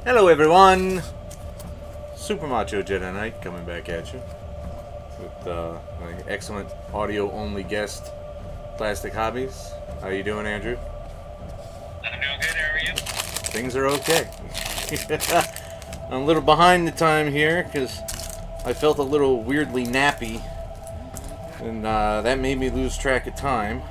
Hello everyone! Super Macho Jedi Knight coming back at you with my excellent audio-only guest, Plastic Hobbies. How you doing, Andrew? I'm doing good, how are you? Things are okay. I'm a little behind the time here because I felt a little weirdly nappy, and that made me lose track of time.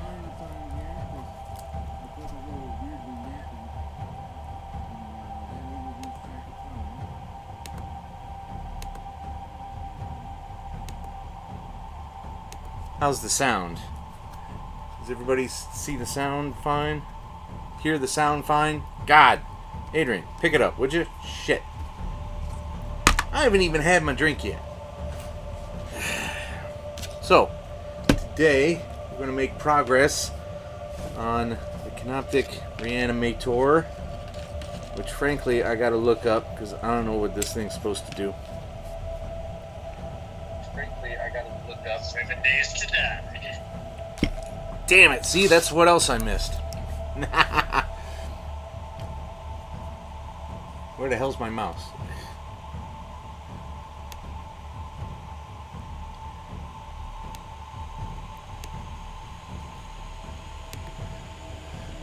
How's the sound? Does everybody see the sound fine? Hear the sound fine? God! Adrian, pick it up, would you? Shit. I haven't even had my drink yet. So, today we're going to make progress on the Canoptic Reanimator, which frankly I gotta look up because I don't know what this thing's supposed to do. Frankly, I gotta look up 7 days to die. Damn it, see, that's what else I missed. Where the hell's my mouse?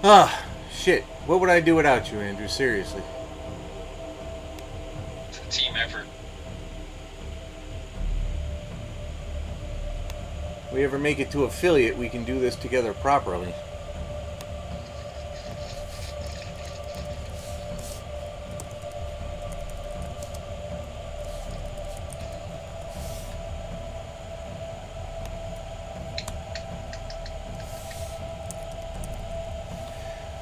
Ah, shit. What would I do without you, Andrew? Seriously. It's a team effort. If we ever make it to affiliate, we can do this together properly.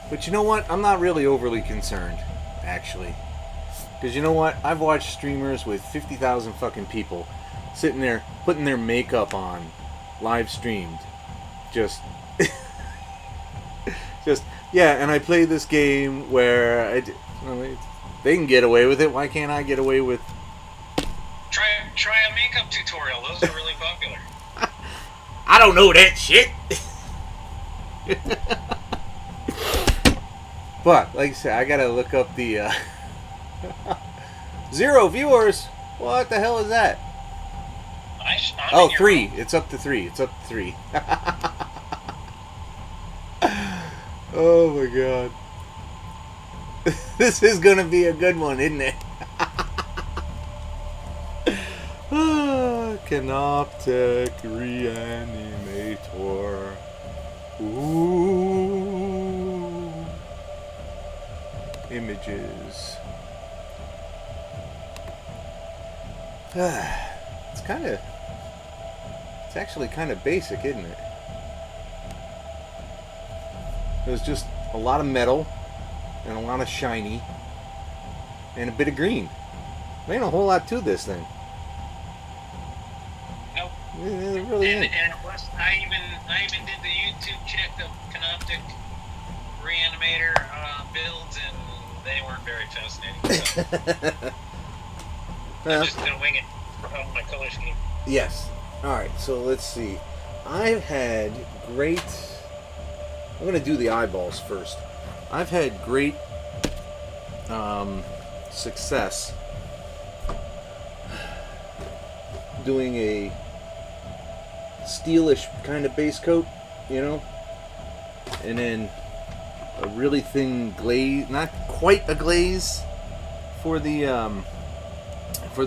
But you know what? I'm not really overly concerned, actually. Because you know what? I've watched streamers with 50,000 fucking people sitting there putting their makeup on, live streamed. Just... yeah, and I play this game where they can get away with it. Why can't I get away with... Try a makeup tutorial. Those are really popular. I don't know that shit! But, like I said, I gotta look up the, 0 viewers? What the hell is that? Oh, 3. It's up to 3. It's up to 3. Oh my god. This is gonna be a good one, isn't it? Canoptic Reanimator. Ooh. Images. It's actually kind of basic, isn't it? There's just a lot of metal and a lot of shiny and a bit of green. There ain't a whole lot to this thing. Nope. It really ain't. And plus, I even did the YouTube check of Canoptic Reanimator builds, and they weren't very fascinating. So I'm just gonna wing it on my color scheme. Yes. Alright, so let's see. I've had great... I'm going to do the eyeballs first. I've had great success doing a steelish kind of base coat, you know? And then a really thin glaze, not quite a glaze for the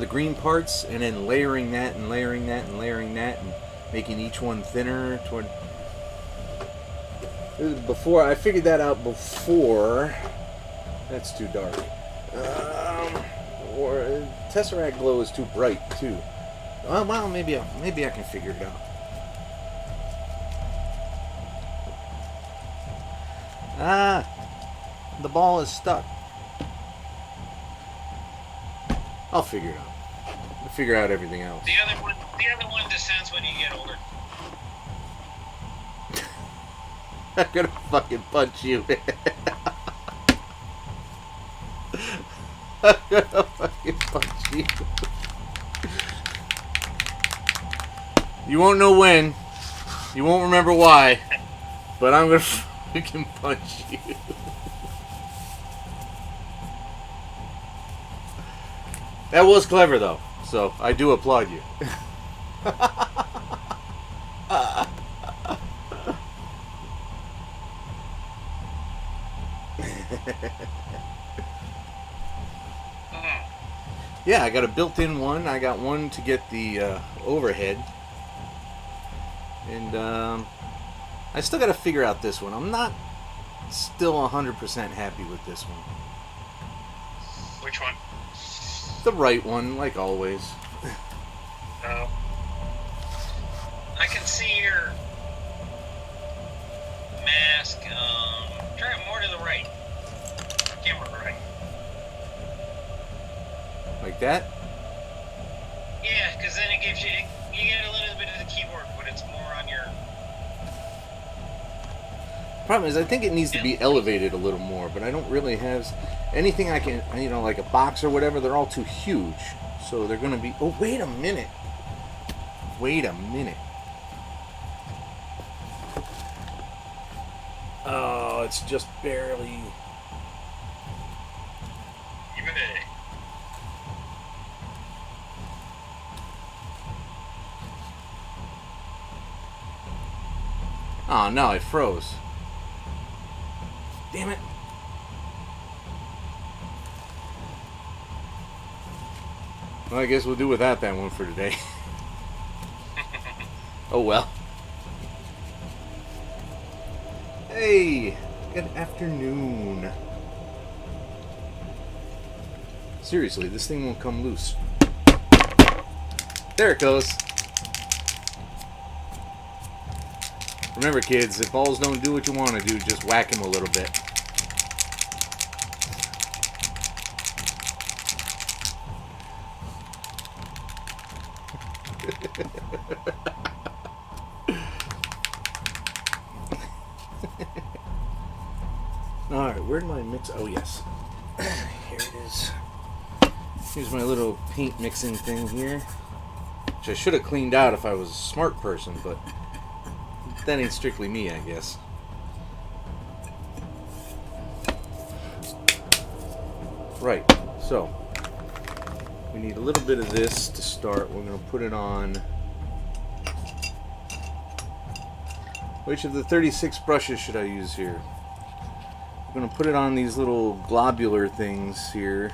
green parts, and then layering that and layering that and layering that and making each one thinner toward... Before, I figured that out before. That's too dark. Or Tesseract Glow is too bright too. Well, maybe I can figure it out. The ball is stuck. I'll figure it out. I'll figure out everything else. The other one descends when you get older. I'm gonna fucking punch you. I'm gonna fucking punch you. You won't know when. You won't remember why. But I'm gonna fucking punch you. That was clever, though. So I do applaud you. Yeah, I got a built-in one. I got one to get the overhead. And I still got to figure out this one. I'm not still 100% happy with this one. Which one? The right one, like always. Oh. I can see your mask. Try it more to the right. Camera right. Like that? Yeah, because then it gives you get a little bit of the keyboard, but it's more on your. Problem is, I think it needs to be elevated a little more, but I don't really have anything I can, like a box or whatever. They're all too huge, so they're going to be. Oh, wait a minute. Wait a minute. Oh, it's just barely. You bet. Oh, no, it froze. Damn it. Well, I guess we'll do without that one for today. Oh, well. Hey, good afternoon. Seriously, this thing won't come loose. There it goes. Remember, kids, if balls don't do what you want to do, just whack them a little bit. Alright, where'd my mix? Oh, yes. Here it is. Here's my little paint mixing thing here. Which I should have cleaned out if I was a smart person, but that ain't strictly me, I guess. Right, so we need a little bit of this to start. We're going to put it on. Which of the 36 brushes should I use here? I'm going to put it on these little globular things here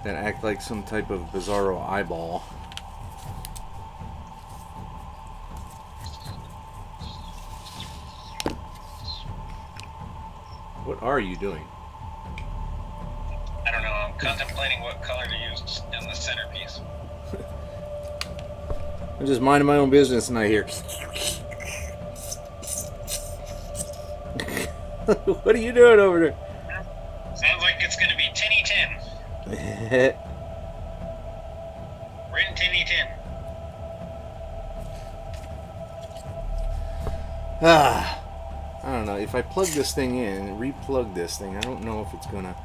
that act like some type of bizarro eyeball. What are you doing? I don't know. I'm contemplating what color to use in the centerpiece. I'm just minding my own business and I hear. What are you doing over there? Sounds like it's going to be tinny tin. Rin tinny tin. I don't know. If I plug this thing in and re-plug this thing, I don't know if it's going to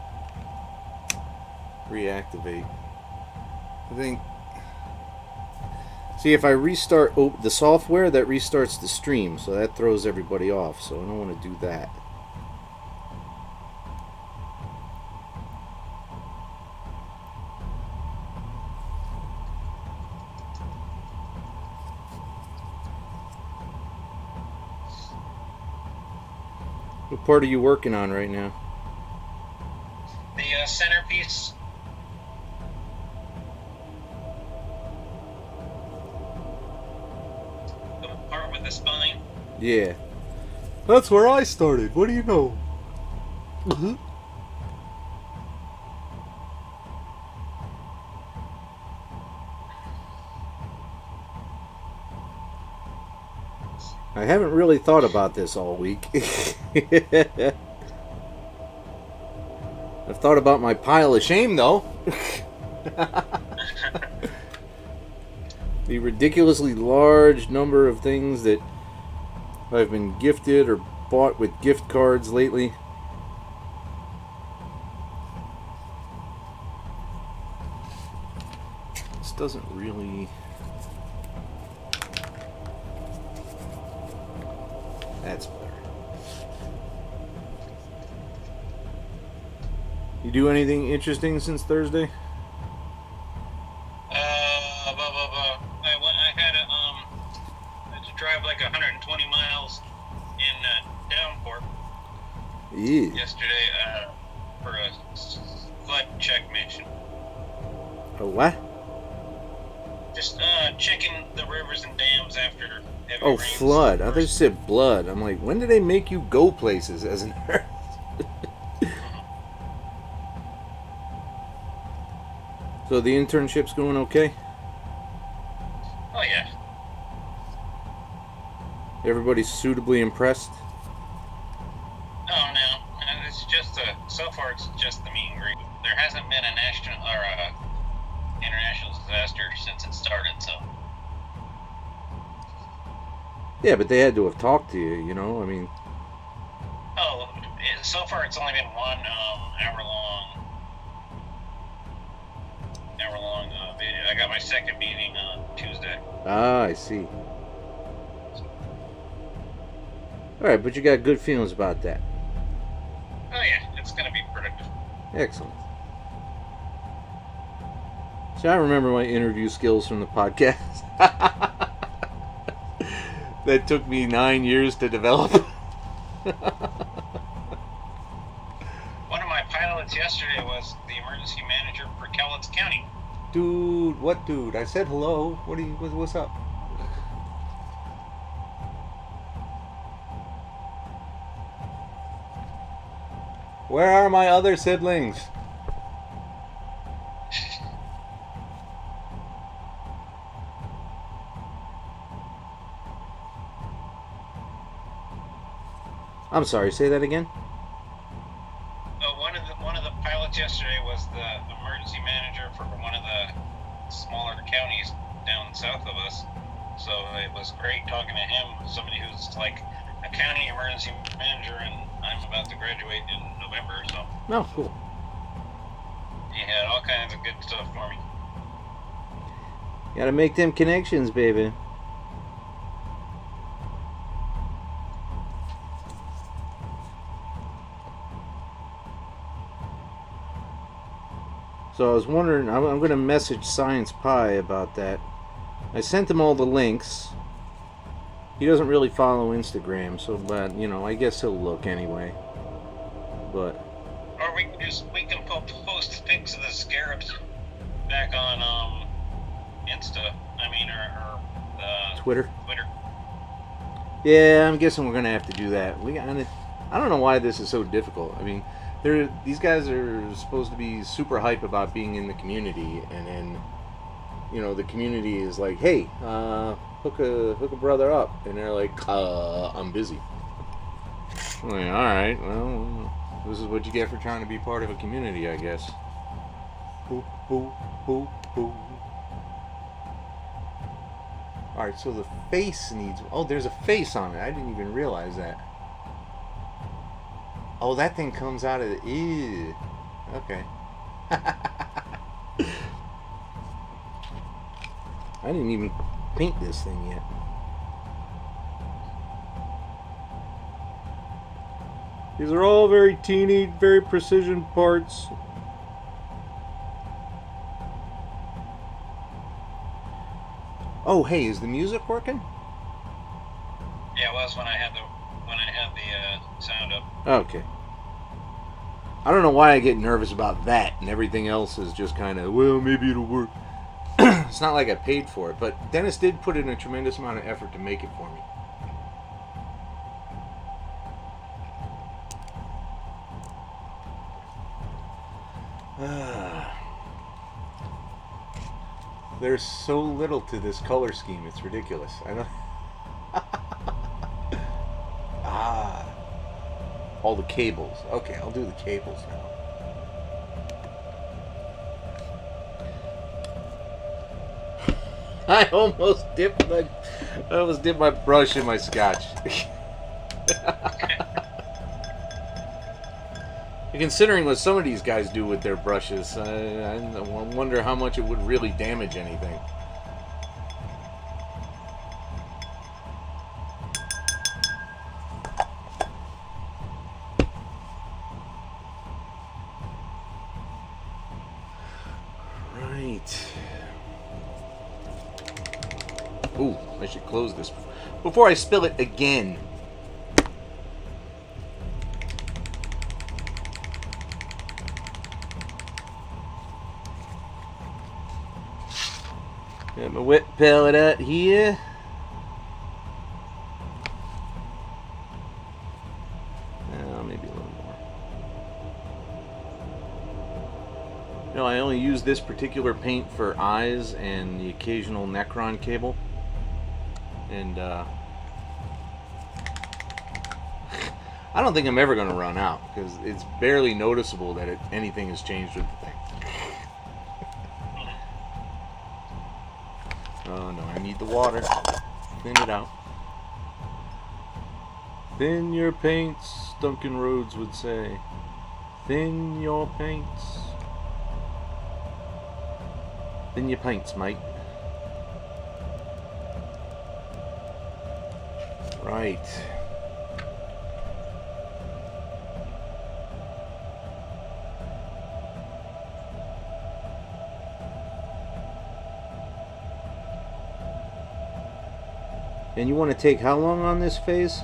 reactivate. I think. See, if I restart the software, that restarts the stream, so that throws everybody off. So I don't want to do that. What part are you working on right now? The centerpiece. The part with the spine. Yeah. That's where I started. What do you know? Mm-hmm. I haven't really thought about this all week. I've thought about my pile of shame, though. The ridiculously large number of things that I've been gifted or bought with gift cards lately. This doesn't really... That's better. You do anything interesting since Thursday? Yeah. yesterday for a flood check mission. A what? Just checking the rivers and dams after heavy Oh, rains. flood. I thought you said blood. I'm like, when do they make you go places as an nurse? So the internship's going okay? Oh yeah. Everybody's suitably impressed? Oh no, it's just so far it's just the meet and greet. There hasn't been a national or international disaster since it started, so. Yeah, but they had to have talked to you, you know? I mean... Oh, so far it's only been one hour long video. I got my second meeting on Tuesday. Ah, I see. Alright, but you got good feelings about that. Oh yeah, it's going to be productive. Excellent. So I remember my interview skills from the podcast. That took me 9 years to develop. One of my pilots yesterday was the emergency manager for Cowlitz County. Dude, what dude? I said hello. What's up? Where are my other siblings? I'm sorry, say that again? One of the pilots yesterday was the emergency manager for one of the smaller counties down south of us. So it was great talking to him, somebody who's like a county emergency manager, and I'm about to graduate in November, so. Oh, cool. He had all kinds of good stuff for me. Gotta make them connections, baby. So I was wondering, I'm going to message Science Pie about that. I sent him all the links. He doesn't really follow Instagram, so, but, you know, I guess he'll look anyway. But... Or we can post pics of the scarabs back on, Insta. I mean, or Twitter? Twitter. Yeah, I'm guessing we're going to have to do that. I don't know why this is so difficult. I mean... These guys are supposed to be super hype about being in the community, and then, you know, the community is like, hey, hook a brother up, and they're like, I'm busy. I'm like, all right, well, this is what you get for trying to be part of a community, I guess. All right, so the face needs. Oh, there's a face on it. I didn't even realize that. Oh, that thing comes out of the... Ew. Okay. I didn't even paint this thing yet. These are all very teeny, very precision parts. Oh, hey, is the music working? Yeah, it was when I had the sound up. Okay. I don't know why I get nervous about that, and everything else is just kind of, well, maybe it'll work. It's not like I paid for it, but Dennis did put in a tremendous amount of effort to make it for me. There's so little to this color scheme, it's ridiculous. I know. All the cables. Okay, I'll do the cables now. I almost dipped my brush in my scotch. Considering what some of these guys do with their brushes, I wonder how much it would really damage anything. Ooh, I should close this before I spill it again. Got my wet palette out here. Maybe a little more. You know, I only use this particular paint for eyes and the occasional Necron cable. And I don't think I'm ever going to run out, because it's barely noticeable that anything has changed with the thing. Oh no, I need the water. Thin it out. Thin your paints, Duncan Rhodes would say. Thin your paints. Thin your paints, mate. Right. And you want to take how long on this phase?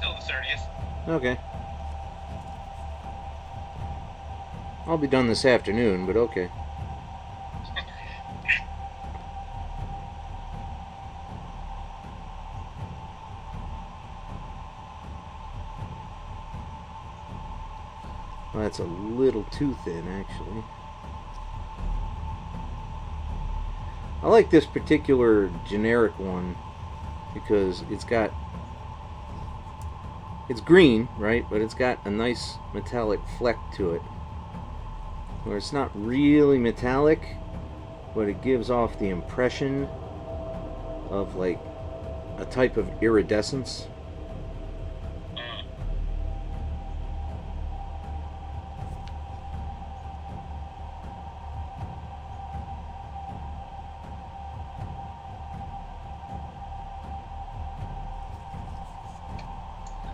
Till the 30th. Okay. I'll be done this afternoon, but okay. Well, that's a little too thin, actually. I like this particular generic one because it's green, right? But it's got a nice metallic fleck to it, where it's not really metallic, but it gives off the impression of like a type of iridescence.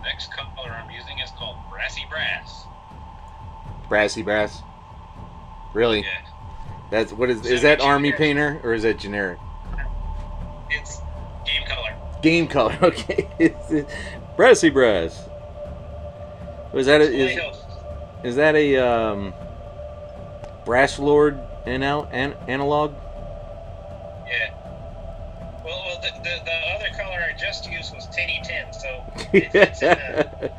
Next color I'm using is called Brassy Brass. Brassy Brass? Really? Yeah. That's what is that Army painter or is that generic? It's game color. Game color, okay. Brassy Brass. Was that is that a Brass Lord analog? Yeah. Well, the other color I just used was Tinny Tin, so it's in a,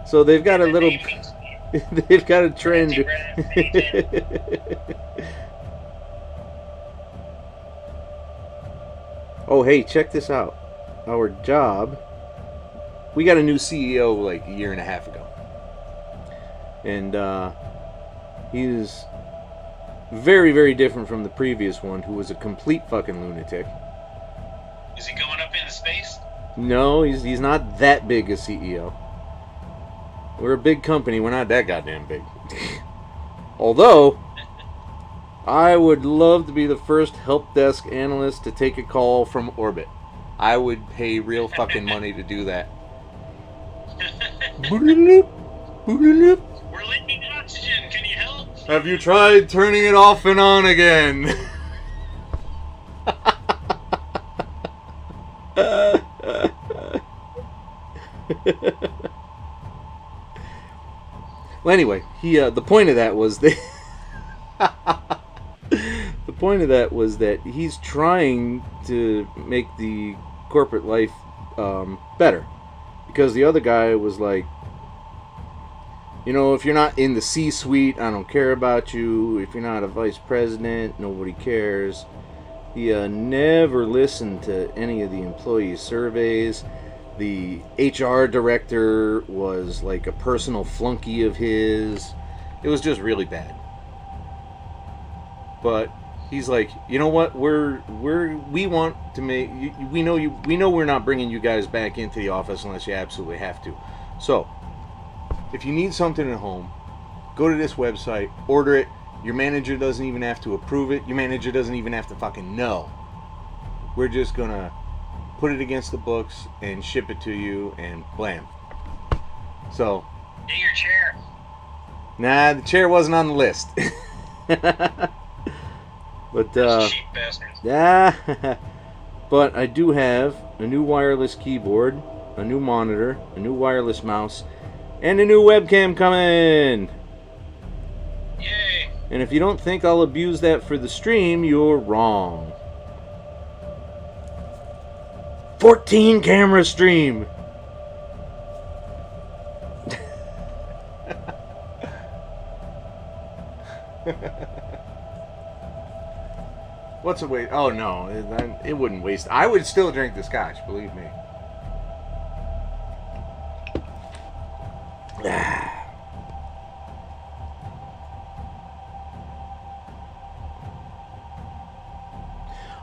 so they've got a little. naming scheme. They've got a trend. Brass, Tinny Tin. Oh, hey, check this out. Our job. We got a new CEO like a year and a half ago, and he's very, very different from the previous one, who was a complete fucking lunatic. Is he going up into space? No, he's not that big a CEO. We're a big company. We're not that goddamn big. Although, I would love to be the first help desk analyst to take a call from orbit. I would pay real fucking money to do that. Boodaloop, boodaloop. We're leaking oxygen. Can you help? Have you tried turning it off and on again? Well, anyway, the point of that was that the point of that was that he's trying to make the corporate life better, because the other guy was like, you know, if you're not in the C-suite, I don't care about you. If you're not a vice president, nobody cares. He never listened to any of the employee surveys. The HR director was like a personal flunky of his. It was just really bad. But he's like, you know what? We want to make. We know we're not bringing you guys back into the office unless you absolutely have to. So, if you need something at home, go to this website, order it. Your manager doesn't even have to approve it. Your manager doesn't even have to fucking know. We're just gonna put it against the books and ship it to you, and blam. So, Get your chair. nah, the chair wasn't on the list. But Those cheap bastards. yeah, but I do have a new wireless keyboard, a new monitor, a new wireless mouse, and a new webcam coming. Yay. And if you don't think I'll abuse that for the stream, you're wrong. 14 camera stream. What's a waste? Oh no, it wouldn't waste. I would still drink the scotch, believe me.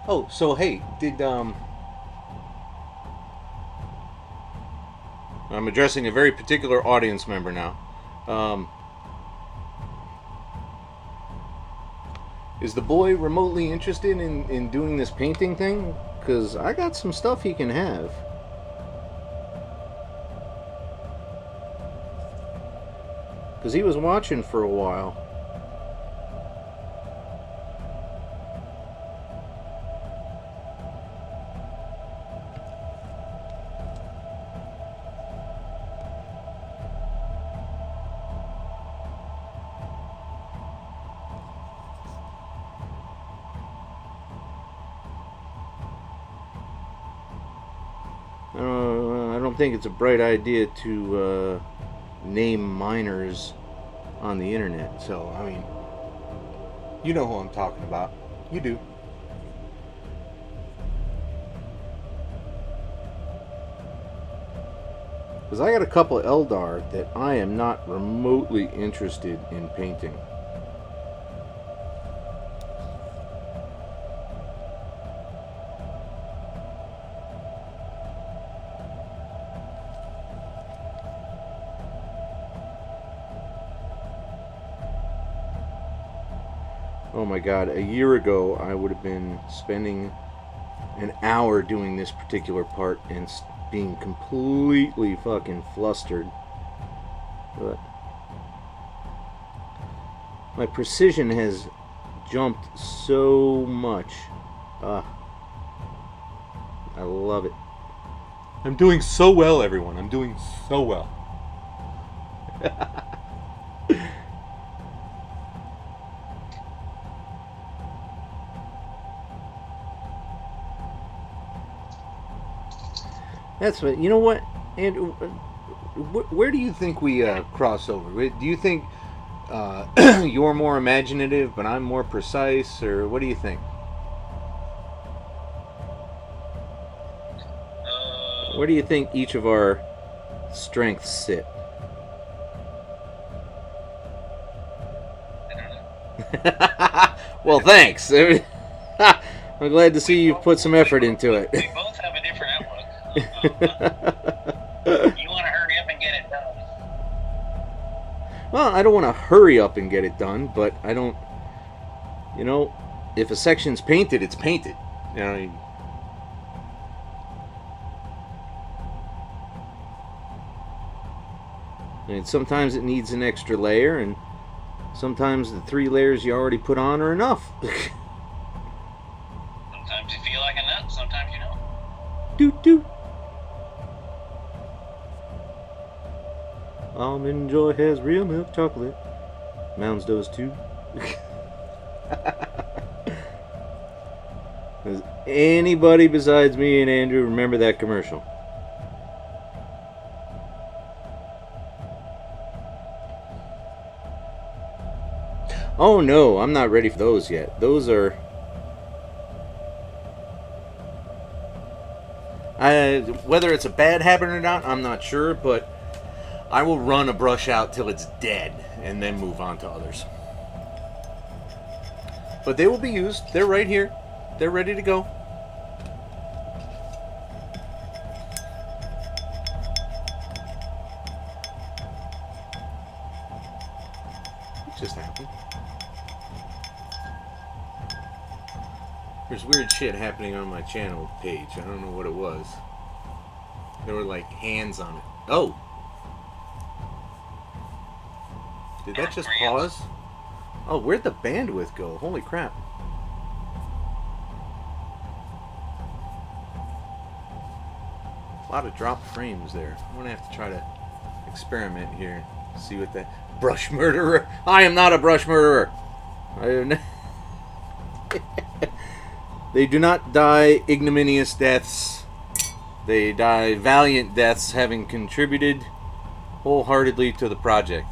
Oh, so hey, I'm addressing a very particular audience member now. Is the boy remotely interested in doing this painting thing? Because I got some stuff he can have. Because he was watching for a while. I don't think it's a bright idea to name minors on the internet. So, I mean, you know who I'm talking about. You do. Because I got a couple of Eldar that I am not remotely interested in painting. Oh my god, a year ago I would have been spending an hour doing this particular part and being completely fucking flustered. But my precision has jumped so much. I love it. I'm doing so well, everyone. I'm doing so well. That's what, you know what, Andrew, where do you think we cross over? Do you think you're more imaginative, but I'm more precise, or what do you think? Where do you think each of our strengths sit? I don't know. Well, thanks. I'm glad to see you put some effort into it. We both have a different outlook. You want to hurry up and get it done. Well, I don't want to hurry up and get it done, but I don't, you know, if a section's painted, it's painted. You know, and sometimes it needs an extra layer, and sometimes the 3 layers you already put on are enough. Sometimes you feel like a nut, sometimes you don't. Doot doot. Almond Joy has real milk chocolate. Mounds does too. Does anybody besides me and Andrew remember that commercial? Oh no, I'm not ready for those yet. Those are... whether it's a bad habit or not, I'm not sure, but I will run a brush out till it's dead and then move on to others. But they will be used. They're right here. They're ready to go. What just happened? There's weird shit happening on my channel page. I don't know what it was. There were like hands on it. Oh! Did that just pause? Oh, where'd the bandwidth go? Holy crap. A lot of dropped frames there. I'm gonna have to try to experiment here. See what that... Brush murderer! I am not a brush murderer! I am not... They do not die ignominious deaths. They die valiant deaths, having contributed wholeheartedly to the project.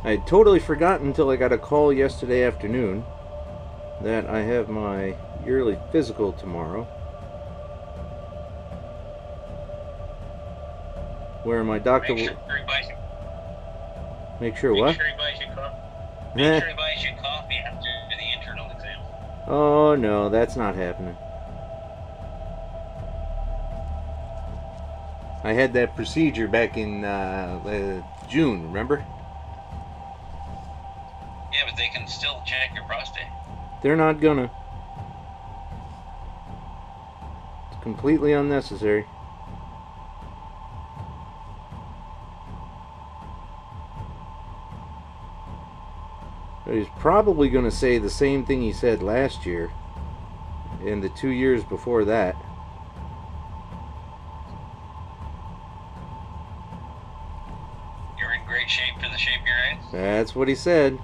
I had totally forgotten until I got a call yesterday afternoon that I have my yearly physical tomorrow, where my doctor will... Make sure what? Make sure he buys you coffee. Make sure he buys you coffee after the internal exam. Oh no, that's not happening. I had that procedure back in June, remember? Yeah, but they can still check your prostate. They're not gonna. It's completely unnecessary. He's probably going to say the same thing he said last year and the 2 years before that. You're in great shape for the shape you're in? That's what he said.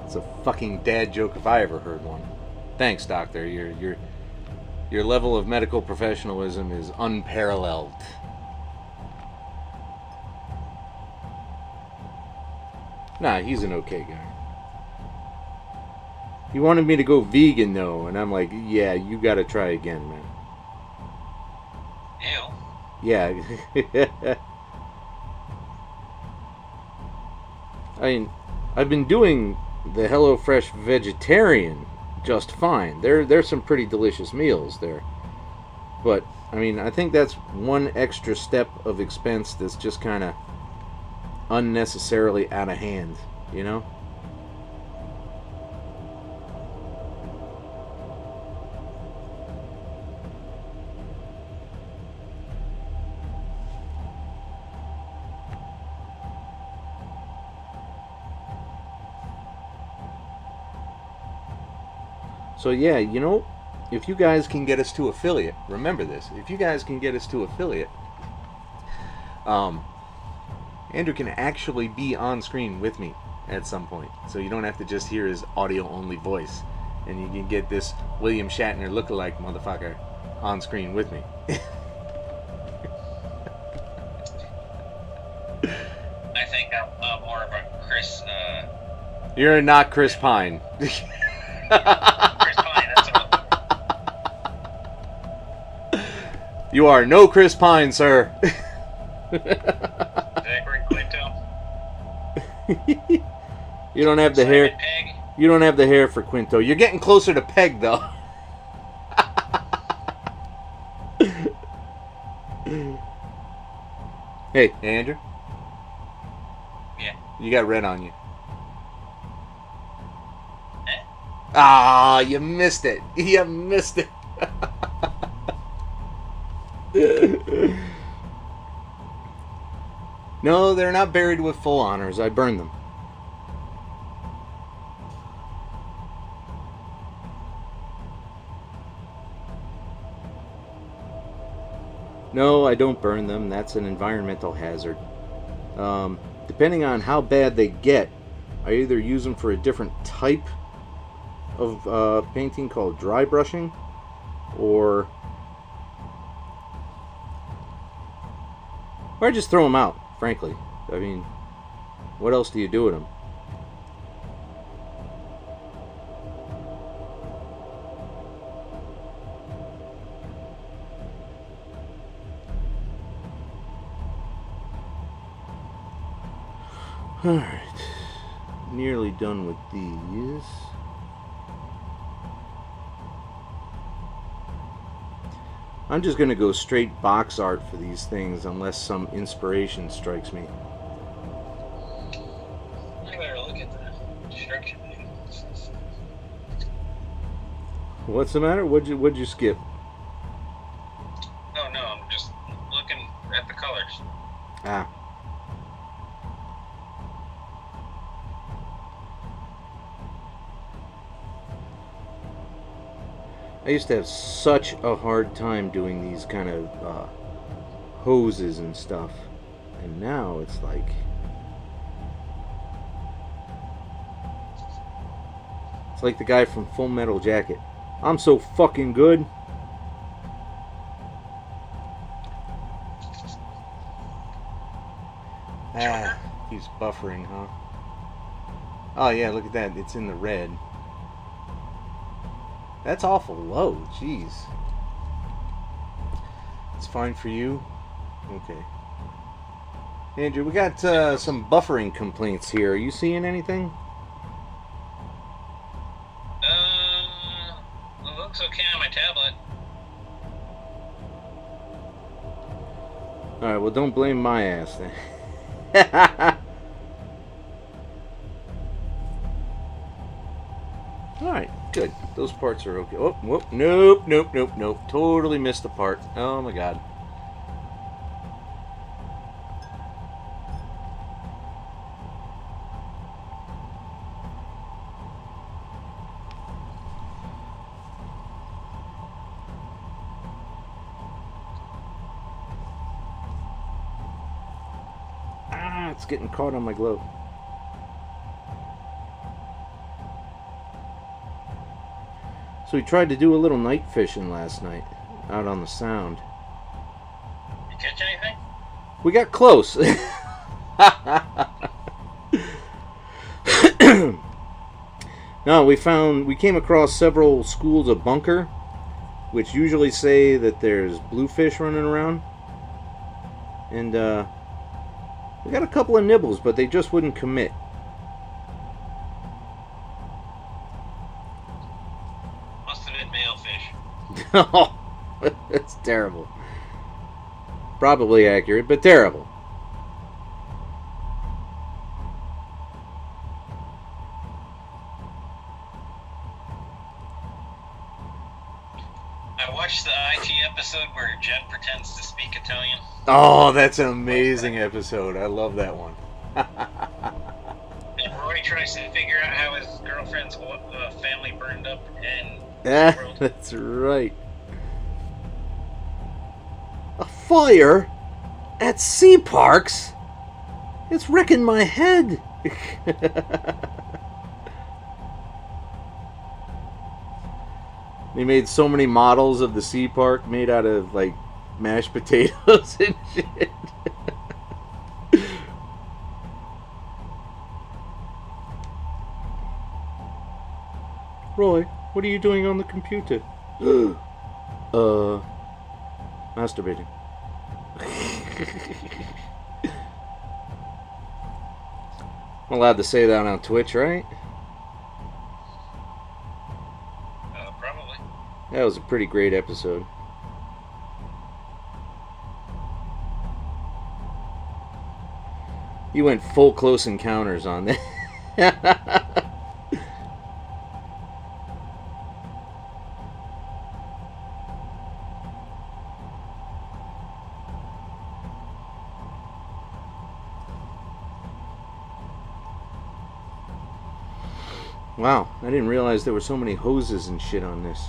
It's a fucking dad joke if I ever heard one. Thanks, doctor. Your level of medical professionalism is unparalleled. Nah, he's an okay guy. He wanted me to go vegan though, and I'm like, yeah, you gotta try again, man. Ew. Yeah. I mean, I've been doing the HelloFresh vegetarian just fine. There's some pretty delicious meals there. But, I mean, I think that's one extra step of expense that's just kind of unnecessarily out of hand, you know? So yeah, you know, if you guys can get us to affiliate, remember this, if you guys can get us to affiliate, Andrew can actually be on screen with me at some point. So you don't have to just hear his audio-only voice. And you can get this William Shatner lookalike motherfucker on screen with me. I think I'm more of a Chris... You're not Chris Pine. Chris Pine, that's what... You are no Chris Pine, sir. You don't have the hair. Peg. You don't have the hair for Quinto. You're getting closer to Peg, though. Hey, Andrew. Yeah. You got red on you. Eh? Ah, you missed it. You missed it. No, they're not buried with full honors. I burned them. No, I don't burn them. That's an environmental hazard. Depending on how bad they get, I either use them for a different type of painting called dry brushing, or I just throw them out, frankly. I mean, what else do you do with them? Alright, nearly done with these. I'm just going to go straight box art for these things unless some inspiration strikes me. I better look at the instruction manual. What's the matter? What'd you skip? No, I'm just looking at the colors. Ah. I used to have such a hard time doing these kind of hoses and stuff. And now it's like... It's like the guy from Full Metal Jacket. I'm so fucking good. Ah, he's buffering, huh? Oh yeah, look at that. It's in the red. That's awful low. Jeez. It's fine for you? Okay. Andrew, we got some buffering complaints here. Are you seeing anything? It looks okay on my tablet. Alright, well don't blame my ass then. Alright, good. Those parts are okay. Oh, whoop, nope. Totally missed the part. Oh my god. It's getting caught on my glove. So we tried to do a little night fishing last night out on the Sound. You catch anything? We got close. No, we came across several schools of bunker, which usually say that there's bluefish running around. And we got a couple of nibbles, but they just wouldn't commit. Must have been male fish. Oh, that's terrible. Probably accurate, but terrible. I watched the IT episode where Jen pretends to speak Italian. Oh, that's an amazing episode. I love that one. And Roy tries to figure out how his girlfriend's family burned up and Yeah, that's right. A fire at Sea Parks? It's wrecking my head. They made so many models of the Sea Park made out of like mashed potatoes and shit. Roy, what are you doing on the computer? Masturbating. I'm allowed to say that on Twitch, right? Probably. That was a pretty great episode. You went full Close Encounters on that. Wow, I didn't realize there were so many hoses and shit on this.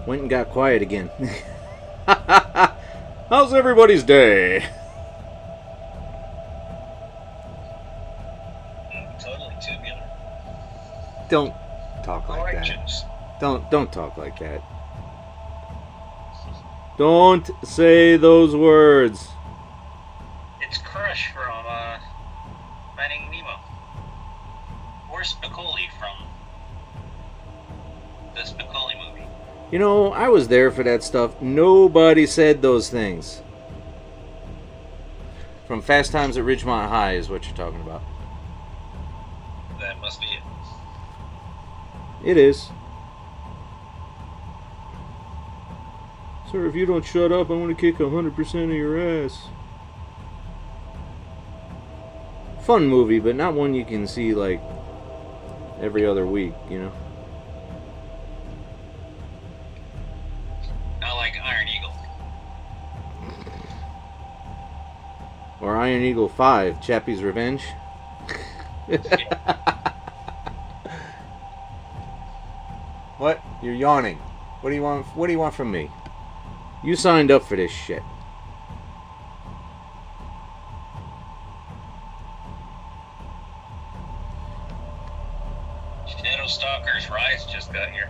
Went and got quiet again. How's everybody's day? Totally tubular. Don't talk like Oranges. that. Don't talk like that. Don't say those words. It's Crush from Finding Nemo. Or Spicoli from the Spicoli movie. You know, I was there for that stuff. Nobody said those things. From Fast Times at Ridgemont High is what you're talking about. That must be it. It is. Sir, if you don't shut up, I'm going to kick 100% of your ass. Fun movie, but not one you can see, like, every other week, you know? Not like Iron Eagle. Or Iron Eagle 5, Chappie's Revenge. What? You're yawning. What do you want? What do you want from me? You signed up for this shit. Shadowstalker's Rise just got here.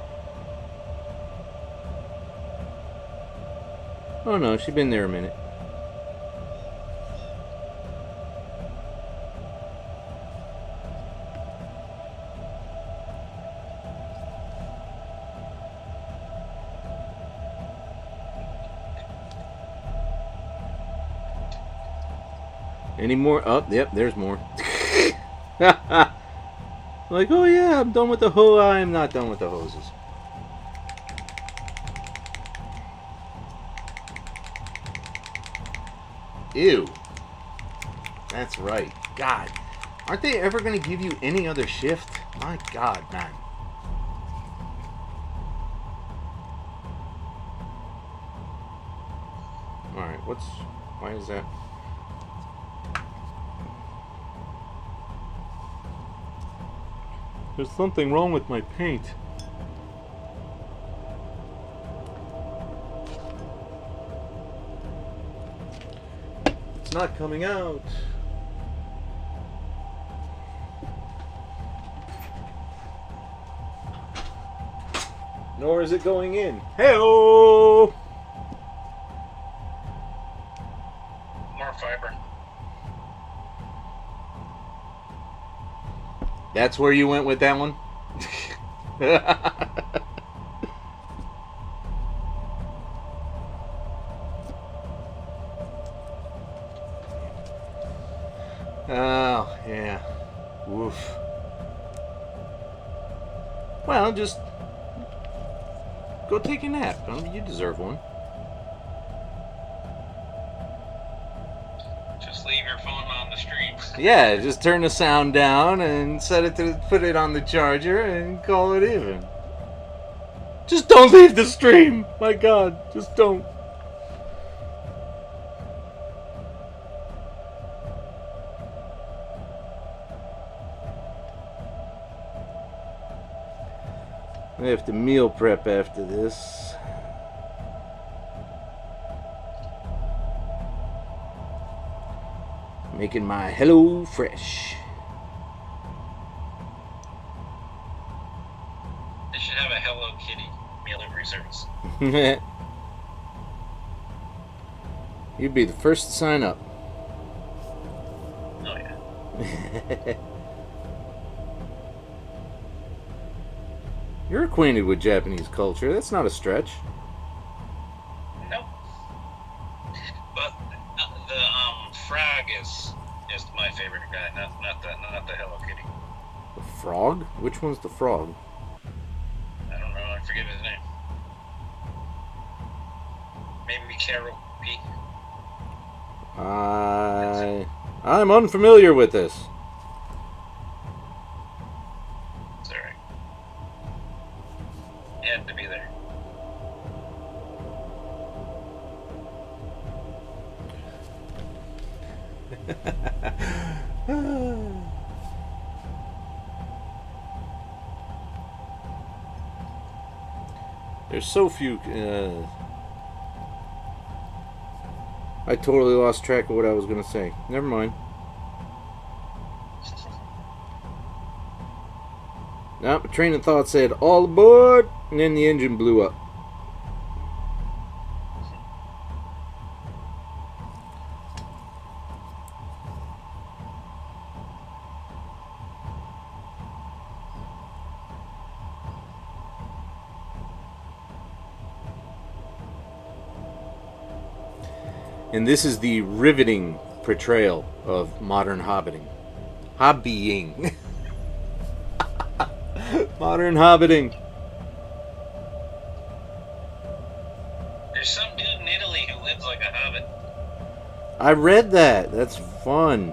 Oh no, she's been there a minute. Any more? Oh, yep, there's more. Like, oh yeah, I'm done with the hose. I'm not done with the hoses. Ew. That's right. God. Aren't they ever going to give you any other shift? My God, man. Alright, why is that? There's something wrong with my paint. It's not coming out. Nor is it going in. Hey-oh! More fiber. That's where you went with that one? Oh, yeah. Woof. Well, just go take a nap. You deserve one. Just leave your phone on the stream. Yeah, just turn the sound down and put it on the charger and call it even. Just don't leave the stream. My God, just don't. I have to meal prep after this. Making my Hello Fresh. They should have a Hello Kitty meal delivery service. You'd be the first to sign up. Oh yeah. You're acquainted with Japanese culture. That's not a stretch. Nope. But the frog is my favorite guy, not the Hello Kitty. The frog? Which one's the frog? I don't know. I forget his name. Maybe Carol P. I'm unfamiliar with this. It's alright. You had to be there. There's so few. I totally lost track of what I was going to say. Never mind. Now, my train of thought said, all aboard, and then the engine blew up. And this is the riveting portrayal of modern hobbiting. Hobbying. Modern hobbiting. There's some dude in Italy who lives like a hobbit. I read that. That's fun.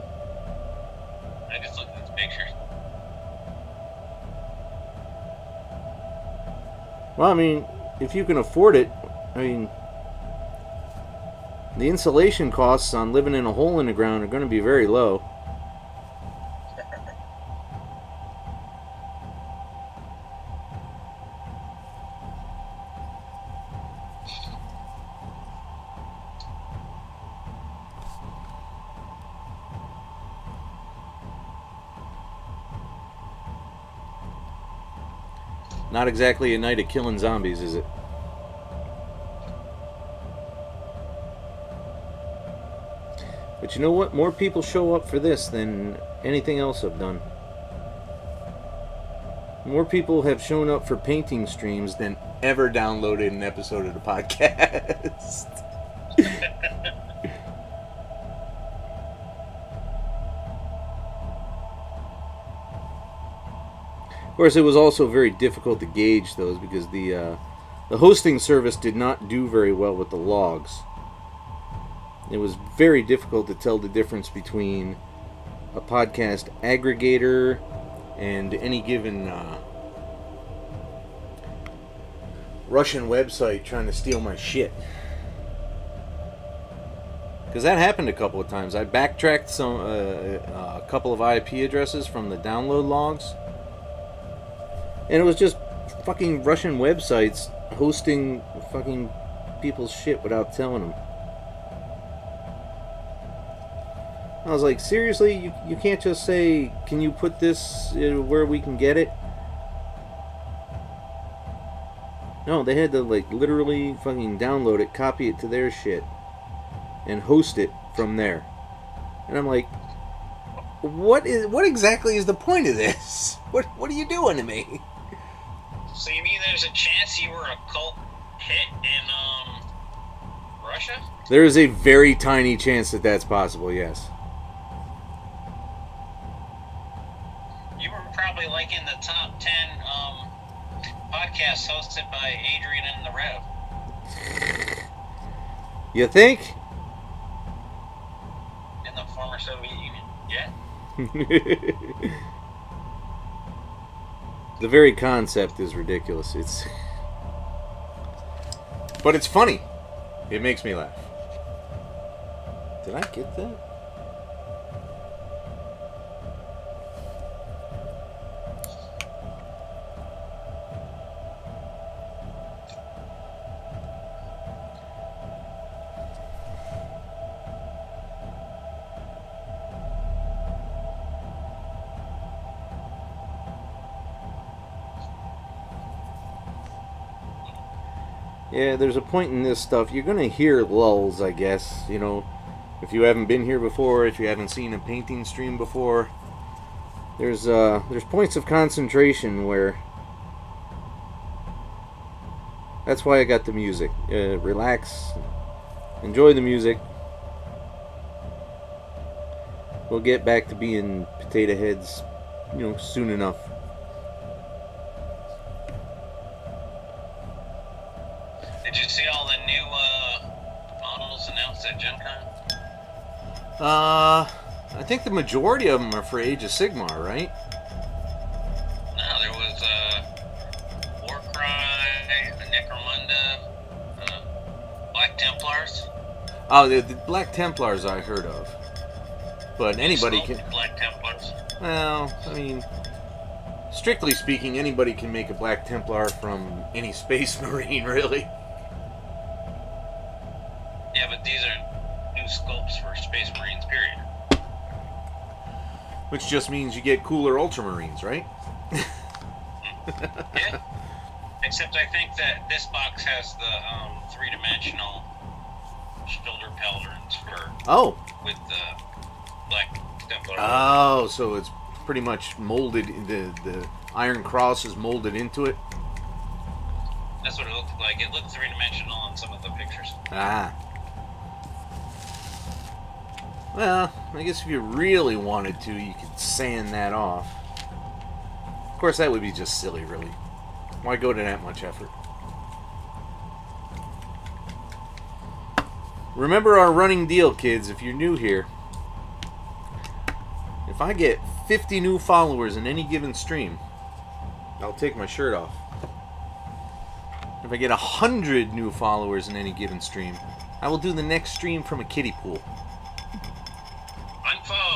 I just looked at his pictures. Well, I mean, if you can afford it, I mean, the insulation costs on living in a hole in the ground are going to be very low. Not exactly a night of killing zombies, is it? But you know what? More people show up for this than anything else I've done. More people have shown up for painting streams than ever downloaded an episode of the podcast. Of course, it was also very difficult to gauge those because the hosting service did not do very well with the logs. It was very difficult to tell the difference between a podcast aggregator and any given Russian website trying to steal my shit. Because that happened a couple of times. I backtracked a couple of IP addresses from the download logs. And it was just fucking Russian websites hosting fucking people's shit without telling them. I was like, seriously? You can't just say, can you put this where we can get it? No, they had to like literally fucking download it, copy it to their shit, and host it from there. And I'm like, what exactly is the point of this? What are you doing to me? So you mean there's a chance you were a cult hit in Russia? There is a very tiny chance that that's possible, yes. You were probably like in the top 10 podcasts hosted by Adrian and the Rev. You think? In the former Soviet Union, yeah. The very concept is ridiculous. But it's funny. It makes me laugh. Did I get that? Yeah, there's a point in this stuff. You're going to hear lulls, I guess. You know, if you haven't been here before, if you haven't seen a painting stream before, there's points of concentration where... That's why I got the music. Relax. Enjoy the music. We'll get back to being potato heads, soon enough. Did you see all the new models announced at Gen Con? I think the majority of them are for Age of Sigmar, right? No, there was Warcry, Necromunda, Black Templars. Oh, the Black Templars I heard of. But anybody can... Black Templars. Well, I mean... Strictly speaking, anybody can make a Black Templar from any Space Marine, really. Yeah, but these are new sculpts for Space Marines, period. Which just means you get cooler Ultramarines, right? Yeah. Except I think that this box has the three-dimensional shoulder pauldrons with the Black Templar. Oh, so it's pretty much molded, the Iron Cross is molded into it? That's what it looked like. It looked three-dimensional in some of the pictures. Ah. Well, I guess if you really wanted to, you could sand that off. Of course, that would be just silly, really. Why go to that much effort? Remember our running deal, kids, if you're new here. If I get 50 new followers in any given stream, I'll take my shirt off. If I get 100 new followers in any given stream, I will do the next stream from a kiddie pool. Unfollow.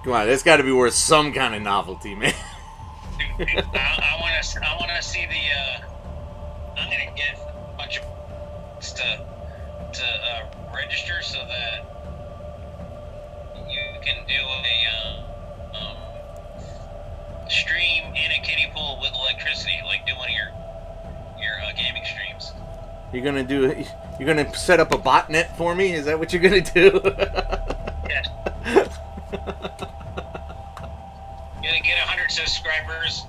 Come on, that's got to be worth some kind of novelty, man. I want to see the. I'm gonna get a bunch of to register so that you can do a stream in a kiddie pool with electricity, like do one of your gaming streams. You're gonna set up a botnet for me? Is that what you're gonna do? Yeah. Gonna get 100 subscribers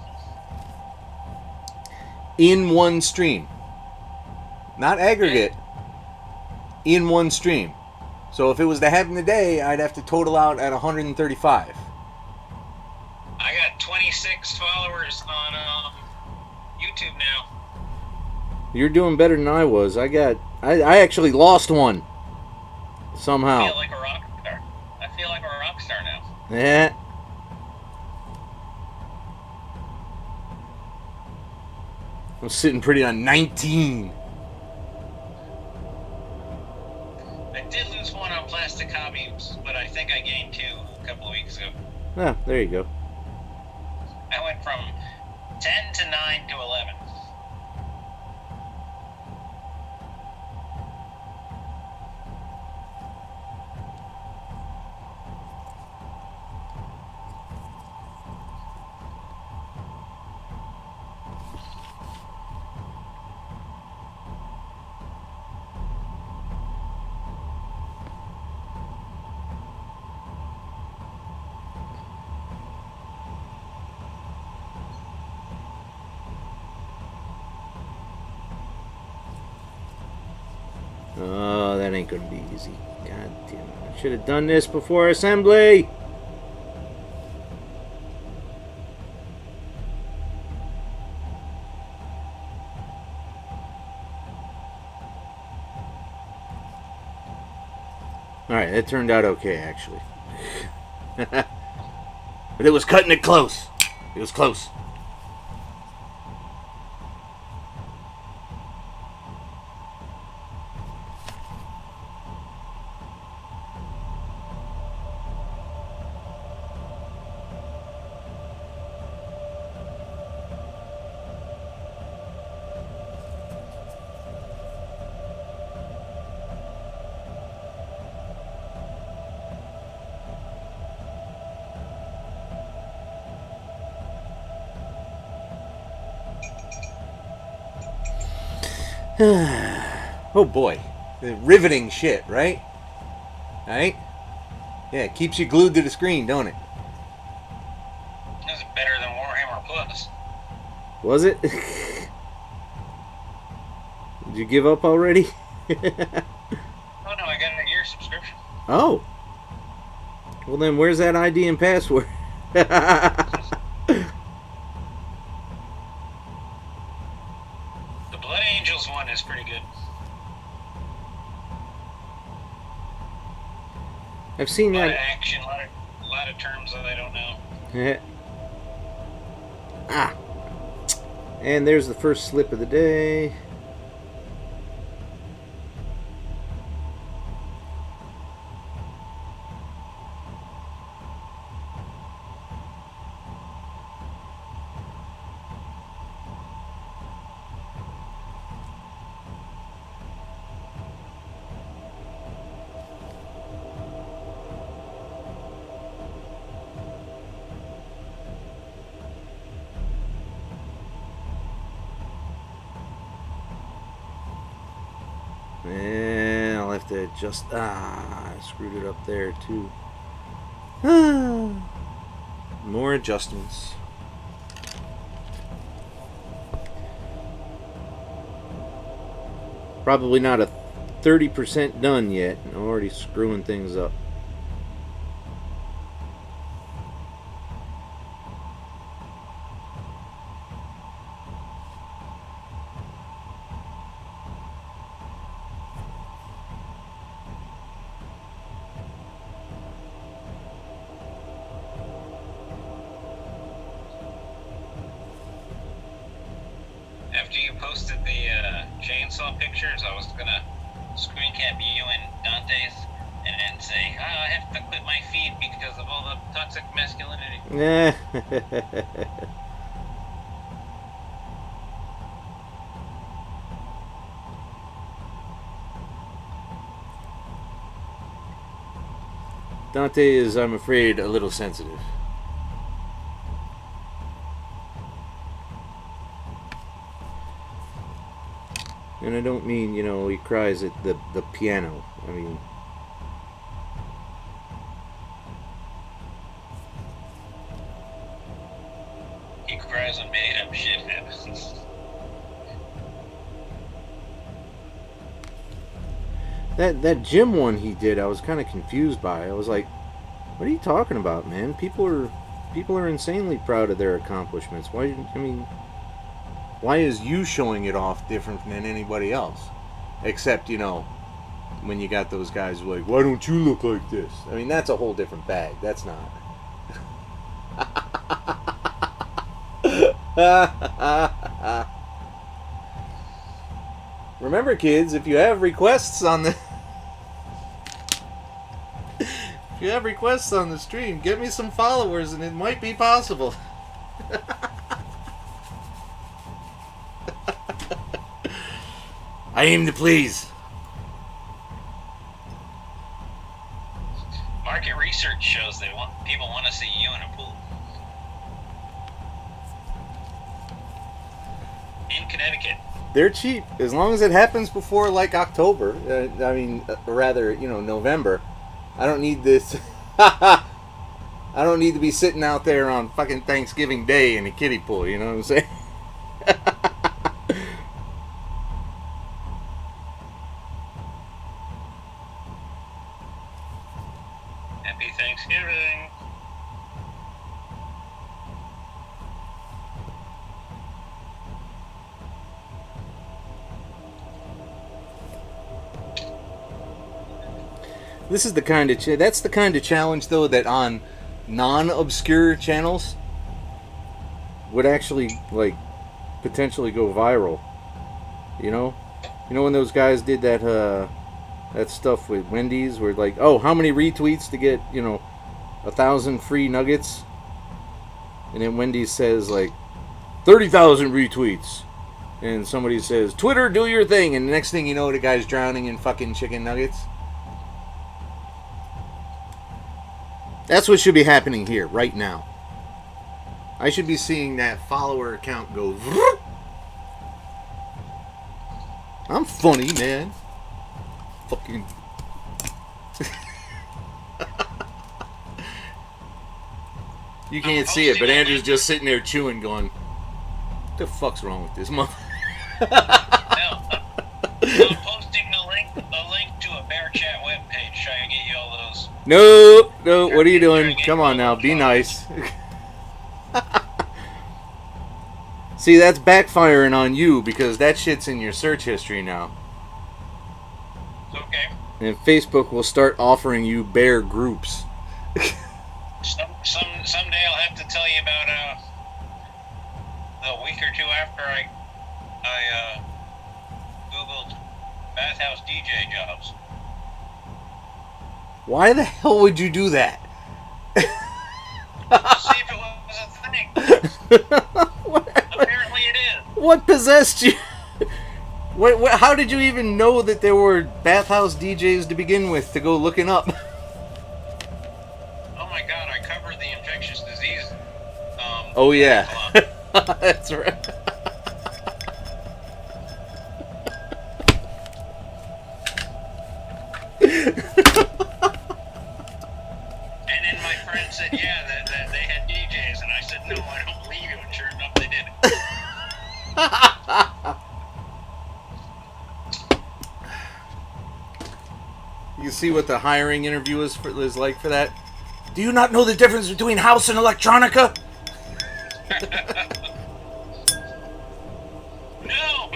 in one stream, not aggregate. In one stream. So if it was to happen today, I'd have to total out at 135. I got 26 followers on YouTube now. You're doing better than I was. I actually lost one somehow. I feel like a rock star. I feel like a rock star now. Yeah. I'm sitting pretty on 19. I did lose one on plastic hobbies, but I think I gained 2 a couple of weeks ago. Ah, there you go. I went from 10 to 9 to 11. Oh, that ain't gonna be easy. God damn it. I should have done this before assembly. Alright, it turned out okay, actually. But it was cutting it close. It was close. Oh boy. Riveting shit, right? Right? Yeah, it keeps you glued to the screen, don't it? This is better than Warhammer Plus. Was it? Did you give up already? Oh no, I got a year subscription. Oh. Well then, where's that ID and password? The Blood Angels one is pretty good. I've seen A lot of that. action, a lot of terms that I don't know. Yeah. Ah. And there's the first slip of the day. And I'll have to adjust. I screwed it up there too. More adjustments. Probably not a 30% done yet. I'm already screwing things up. After you posted the chainsaw pictures, I was gonna screen cap you and Dante's and then say, "Oh, I have to quit my feed because of all the toxic masculinity." Yeah. Dante is, I'm afraid, a little sensitive. And I don't mean, you know, he cries at the piano. I mean... He cries when made up shit happens. That gym one he did, I was kind of confused by. I was like, what are you talking about, man? People are insanely proud of their accomplishments. Why, I mean... Why is you showing it off different than anybody else? Except, you know, when you got those guys who are like, why don't you look like this? I mean, that's a whole different bag. That's not. Remember, kids, if you have requests on the... if you have requests on the stream, get me some followers and it might be possible. I aim to please. Market research shows people want to see you in a pool. In Connecticut. They're cheap. As long as it happens before, like, October. I mean, rather, you know, November. I don't need this. I don't need to be sitting out there on fucking Thanksgiving Day in a kiddie pool, you know what I'm saying? Happy Thanksgiving. This is the kind of that's the kind of challenge, though, that on non-obscure channels would actually, like, potentially go viral. You know when those guys did that that stuff with Wendy's, where like, oh, how many retweets to get 1,000 free nuggets, and then Wendy's says like 30,000 retweets, and somebody says, Twitter, do your thing, and the next thing you know, the guy's drowning in fucking chicken nuggets. That's what should be happening here, right now. I should be seeing that follower account go... I'm funny, man. Fucking... You can't see it, but Andrew's just sitting there chewing, going, what the fuck's wrong with this mother? I'm posting a link to a Bear Chat webpage trying to get you all those. No, what are you doing? Come on now, be nice. See, that's backfiring on you because that shit's in your search history now. Okay. And Facebook will start offering you bear groups. Someday I'll have to tell you about the week or two after I googled bathhouse DJ jobs. Why the hell would you do that? See if it was a thing. Apparently it is. What possessed you? How did you even know that there were bathhouse DJs to begin with to go looking up? Oh my god, I covered the infectious disease. Oh yeah. That's right. And then my friend said, yeah, that they had DJs, and I said, no, I don't believe you, and sure enough, they did. see what the hiring interview is like for that? Do you not know the difference between house and electronica? No.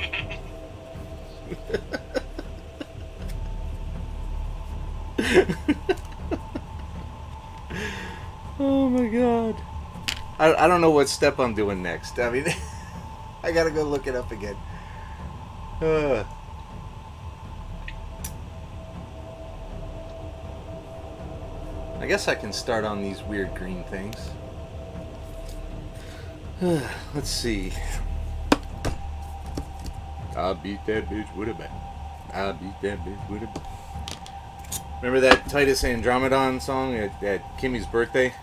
Oh my god. I don't know what step I'm doing next. I mean, I gotta go look it up again. I guess I can start on these weird green things. Let's see. I beat that bitch with a bat. I beat that bitch with a bat. Remember that Titus Andromedon song at Kimmy's birthday?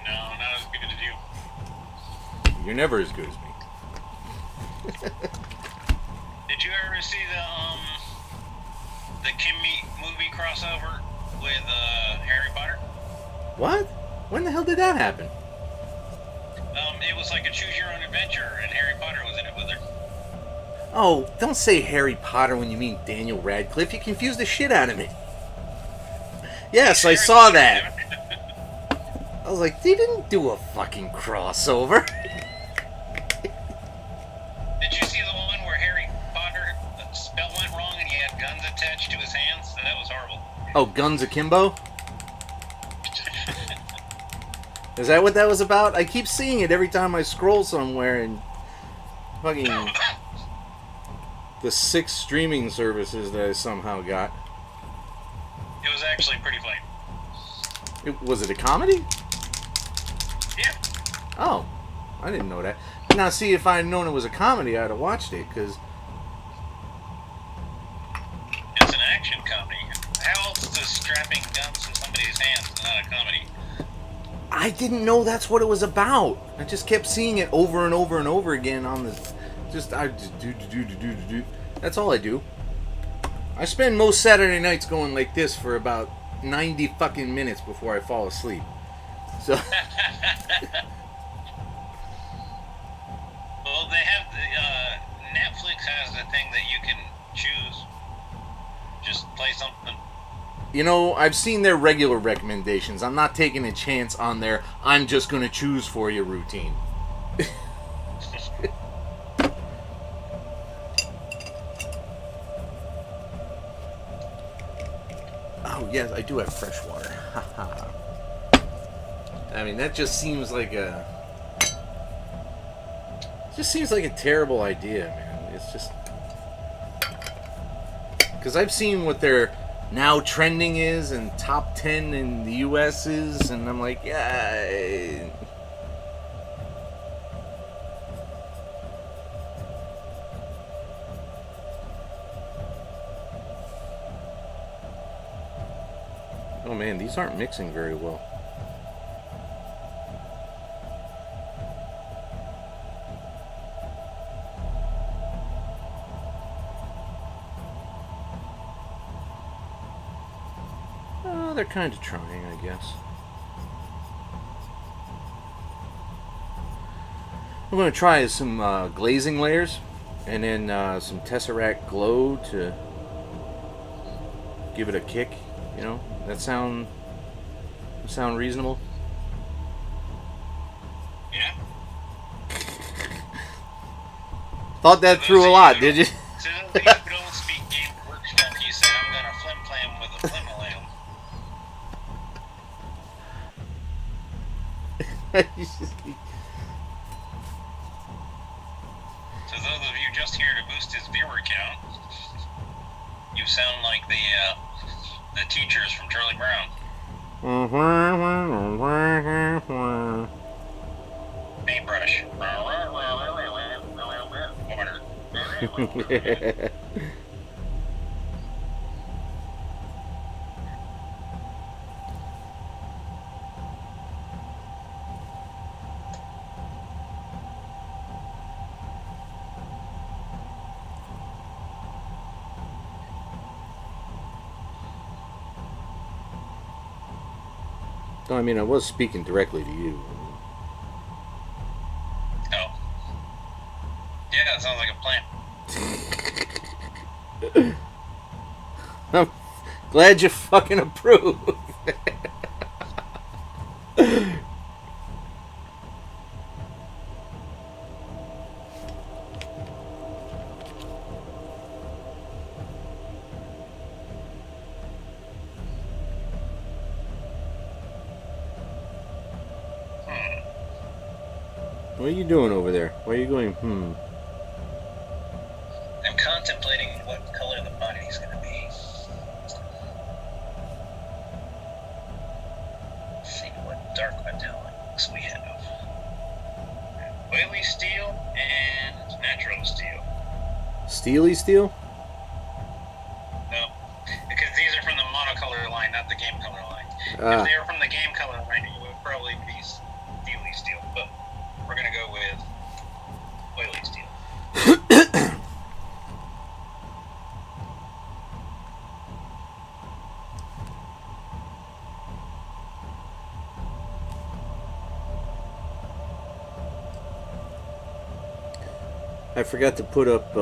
No, not as good as you. You're never as good as me. Did you ever see the Kimmy movie crossover with Harry Potter? What? When the hell did that happen? It was like a choose your own adventure, and Harry Potter was in it with her. Oh, don't say Harry Potter when you mean Daniel Radcliffe. You confused the shit out of me. Yes, I saw that. I was like, they didn't do a fucking crossover. Did you see the one where Harry Potter, the spell went wrong and he had guns attached to his hands? That was horrible. Oh, Guns Akimbo? Is that what that was about? I keep seeing it every time I scroll somewhere and fucking the 6 streaming services that I somehow got. It was actually pretty funny. Was it a comedy? Yeah. Oh, I didn't know that. Now, see, if I had known it was a comedy, I'd have watched it, because... It's an action comedy. How else is strapping guns to somebody's hands not a comedy? I didn't know that's what it was about. I just kept seeing it over and over and over again on the... I just do. That's all I do. I spend most Saturday nights going like this for about 90 fucking minutes before I fall asleep. So... Well, they have Netflix has the thing that you can choose. Just play something. You know, I've seen their regular recommendations. I'm not taking a chance on their I'm just going to choose for you routine. Oh, yes, I do have fresh water. I mean, that just seems like a... It just seems like a terrible idea, man. It's just... Because I've seen what their now trending is and top 10 in the US is, and I'm like, yeah... Oh man, these aren't mixing very well. They're kind of trying, I guess. I'm going to try some glazing layers and then some Tesseract glow to give it a kick. You know, that sound reasonable? Yeah. Thought that through a lot, did you? To those of you who don't speak game workshop, he said, I'm going to flim-flam with a flim-a-lam. To those of you just here to boost his viewer count, you sound like the teachers from Charlie Brown. Paintbrush. Water. No, I mean, I was speaking directly to you. Oh. Yeah, that sounds like a plan. I'm glad you fucking approve. What are you doing over there? Why are you going, I'm contemplating what color the body's going to be. Let's see what dark metallics we have. Oily steel and natural steel. Steely steel? No, because these are from the monocolor line, not the game color line. If they were from the game color line, it would probably be steely steel, but we're going to go with oily steel. I forgot to put up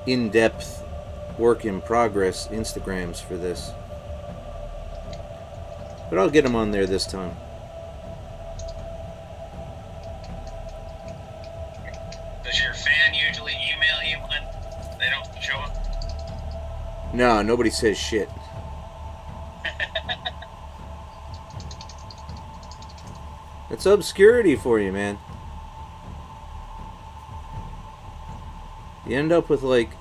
in-depth work in progress Instagrams for this. But I'll get them on there this time. Does your fan usually email you when they don't show up? No, nobody says shit. It's obscurity for you, man. You end up with like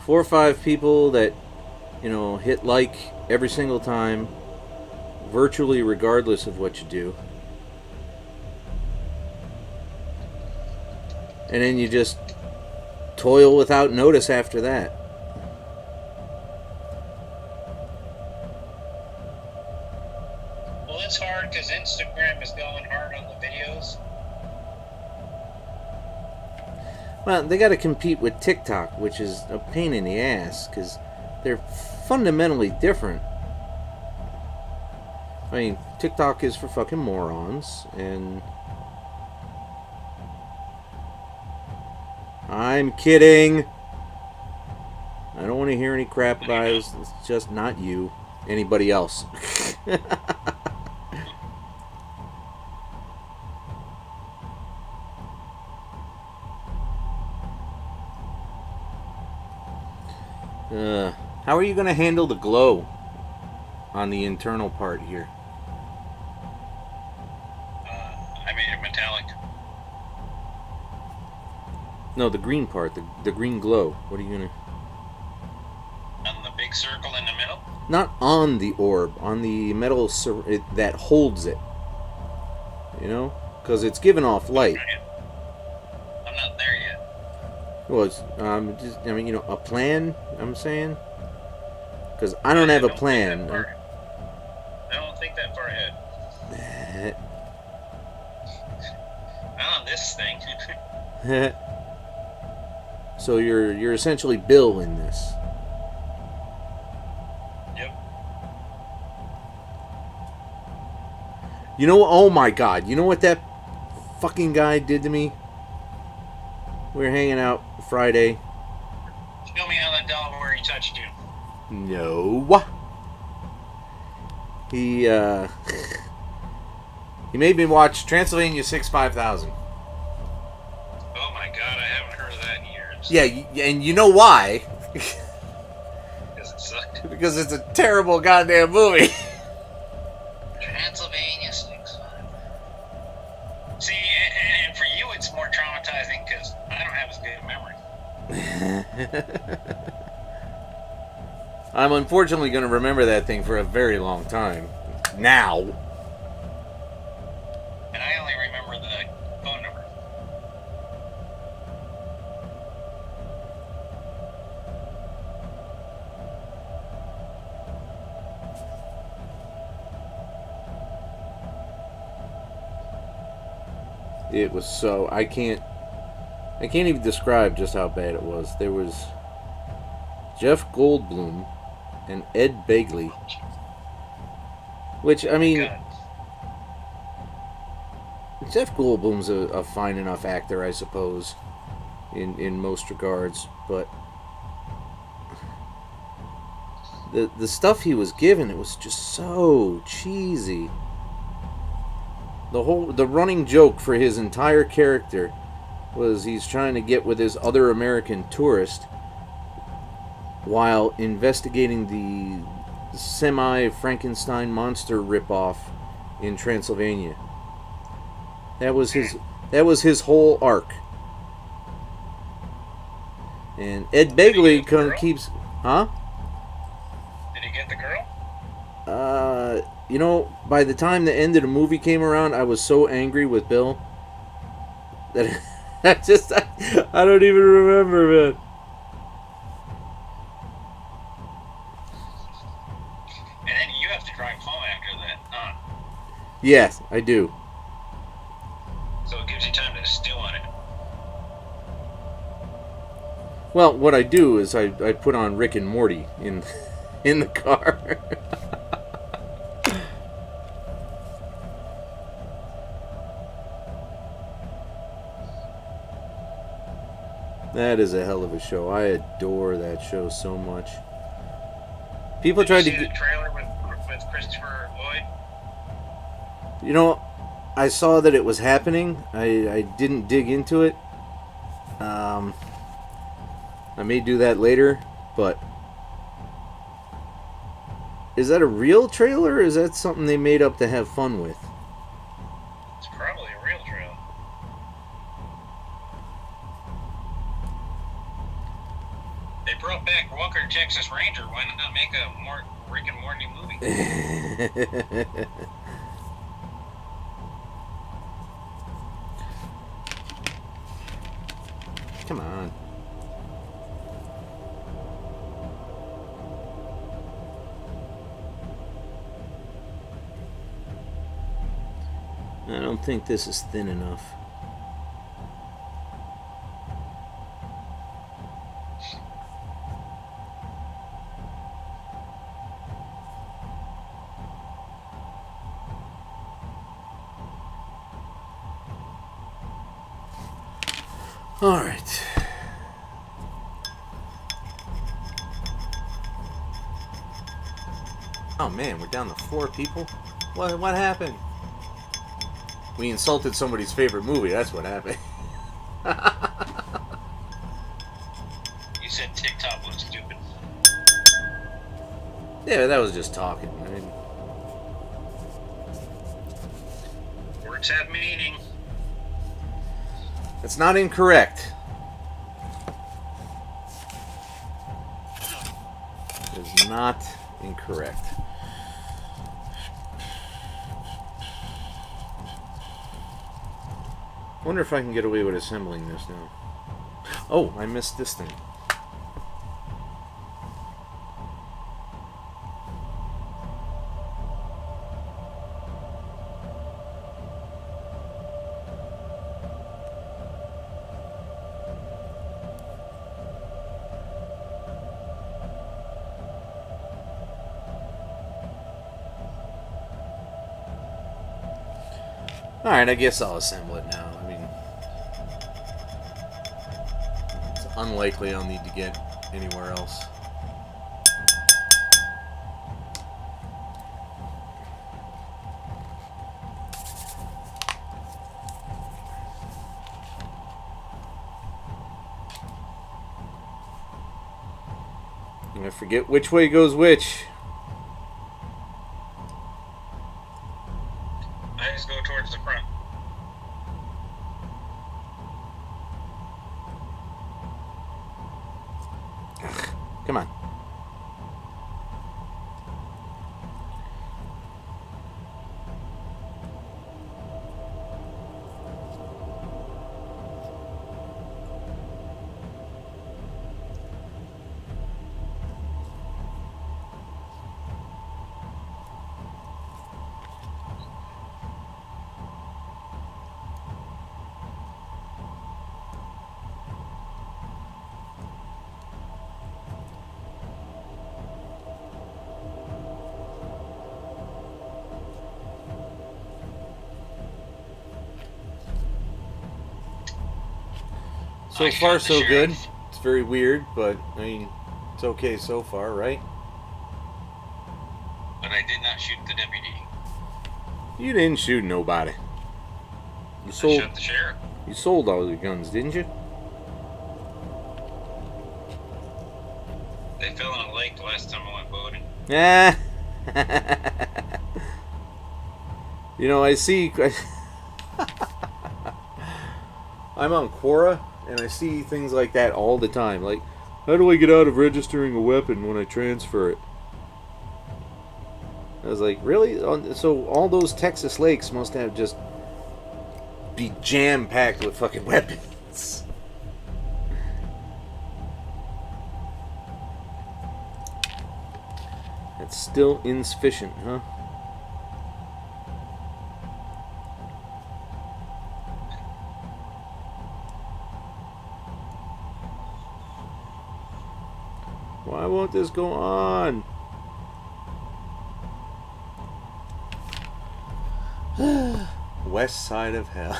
4 or 5 people that, you know, hit like every single time, virtually regardless of what you do. And then you just toil without notice after that. Well, it's hard because Instagram is going hard on the videos. Well, they got to compete with TikTok, which is a pain in the ass because they're fundamentally different. I mean, TikTok is for fucking morons, and I'm kidding. I don't want to hear any crap about it. It's just not you. Anybody else. How are you going to handle the glow on the internal part here? I made it metallic. No, the green part, the green glow. What are you going to... On the big circle in the middle? Not on the orb, on the metal that holds it. You know? Because it's giving off light. I'm not there yet. Well, it's, just, I mean, you know, a plan, I'm saying? Because I don't have a plan. I don't think that far ahead. Not on this thing. So you're essentially Bill in this. Yep. You know, oh my god, you know what that fucking guy did to me? We were hanging out Friday. Show me on the doll where he touched you. No. He made me watch Transylvania 6-5000. Oh my god, I haven't heard of that in years. Yeah, and you know why? Because it sucked. Because it's a terrible goddamn movie. Transylvania 6-5. See, and for you it's more traumatizing because I don't have as good a memory. I'm unfortunately going to remember that thing for a very long time. Now. And I only remember the phone number. It was so... I can't even describe just how bad it was. There was Jeff Goldblum and Ed Begley. Which, I mean... Jeff Goldblum's a fine enough actor, I suppose, in most regards, but the stuff he was given, it was just so cheesy. The running joke for his entire character was he's trying to get with his other American tourist while investigating the semi-Frankenstein monster ripoff in Transylvania. That was his whole arc. And Ed Begley keeps, huh? Did he get the girl? You know, by the time the end of the movie came around, I was so angry with Bill that I don't even remember, man. And then you have to drive home after that, huh? Yes, I do. So it gives you time to stew on it. Well, what I do is I put on Rick and Morty in the car. That is a hell of a show. I adore that show so much. People tried to see the trailer with Christopher Lloyd? You know, I saw that it was happening. I didn't dig into it. I may do that later, but is that a real trailer, or is that something they made up to have fun with? It's probably a real trailer. They brought back Walker Texas Ranger. Why not make a more Rick and Morty movie? Come on. I don't think this is thin enough. All right. Oh man, we're down to 4 people? What happened? We insulted somebody's favorite movie, that's what happened. You said TikTok was stupid. Yeah, that was just talking. I mean, Words have meaning. that's not incorrect. It's not incorrect. I wonder if I can get away with assembling this now. Oh, I missed this thing. Alright, I guess I'll assemble it now. I mean, it's unlikely I'll need to get anywhere else. I forget which way goes which. I just go towards the front. Come on. So far, so good. It's very weird, but I mean, it's okay so far, right? shoot the deputy. You didn't shoot nobody. You I sold. shot the sheriff. You sold all your guns, didn't you? They fell in a lake the last time I went boating. Yeah. You know, I see. I'm on Quora, and I see things like that all the time. Like, how do I get out of registering a weapon when I transfer it? I was like, really? So all those Texas lakes must have just be jam-packed with fucking weapons. That's still insufficient, huh? Why won't this go on? West side of hell.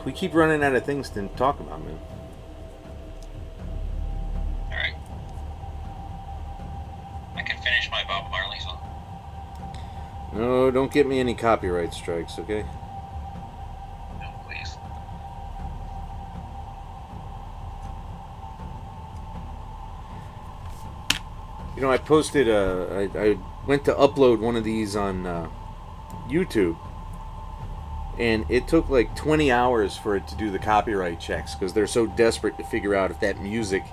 We keep running out of things to talk about, man. Alright. I can finish my Bob Marley song. No, don't get me any copyright strikes, okay? No, please. You know, I posted, I went to upload one of these on YouTube, and it took like 20 hours for it to do the copyright checks, because they're so desperate to figure out if that music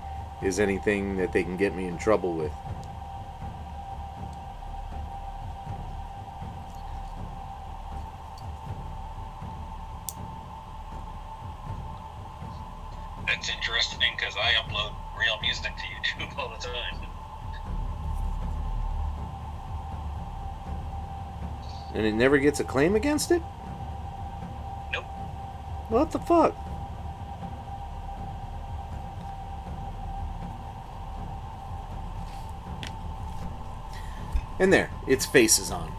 is anything that they can get me in trouble with. That's interesting because I upload real music to YouTube all the time. And it never gets a claim against it? Nope. What the fuck? And there, its face is on.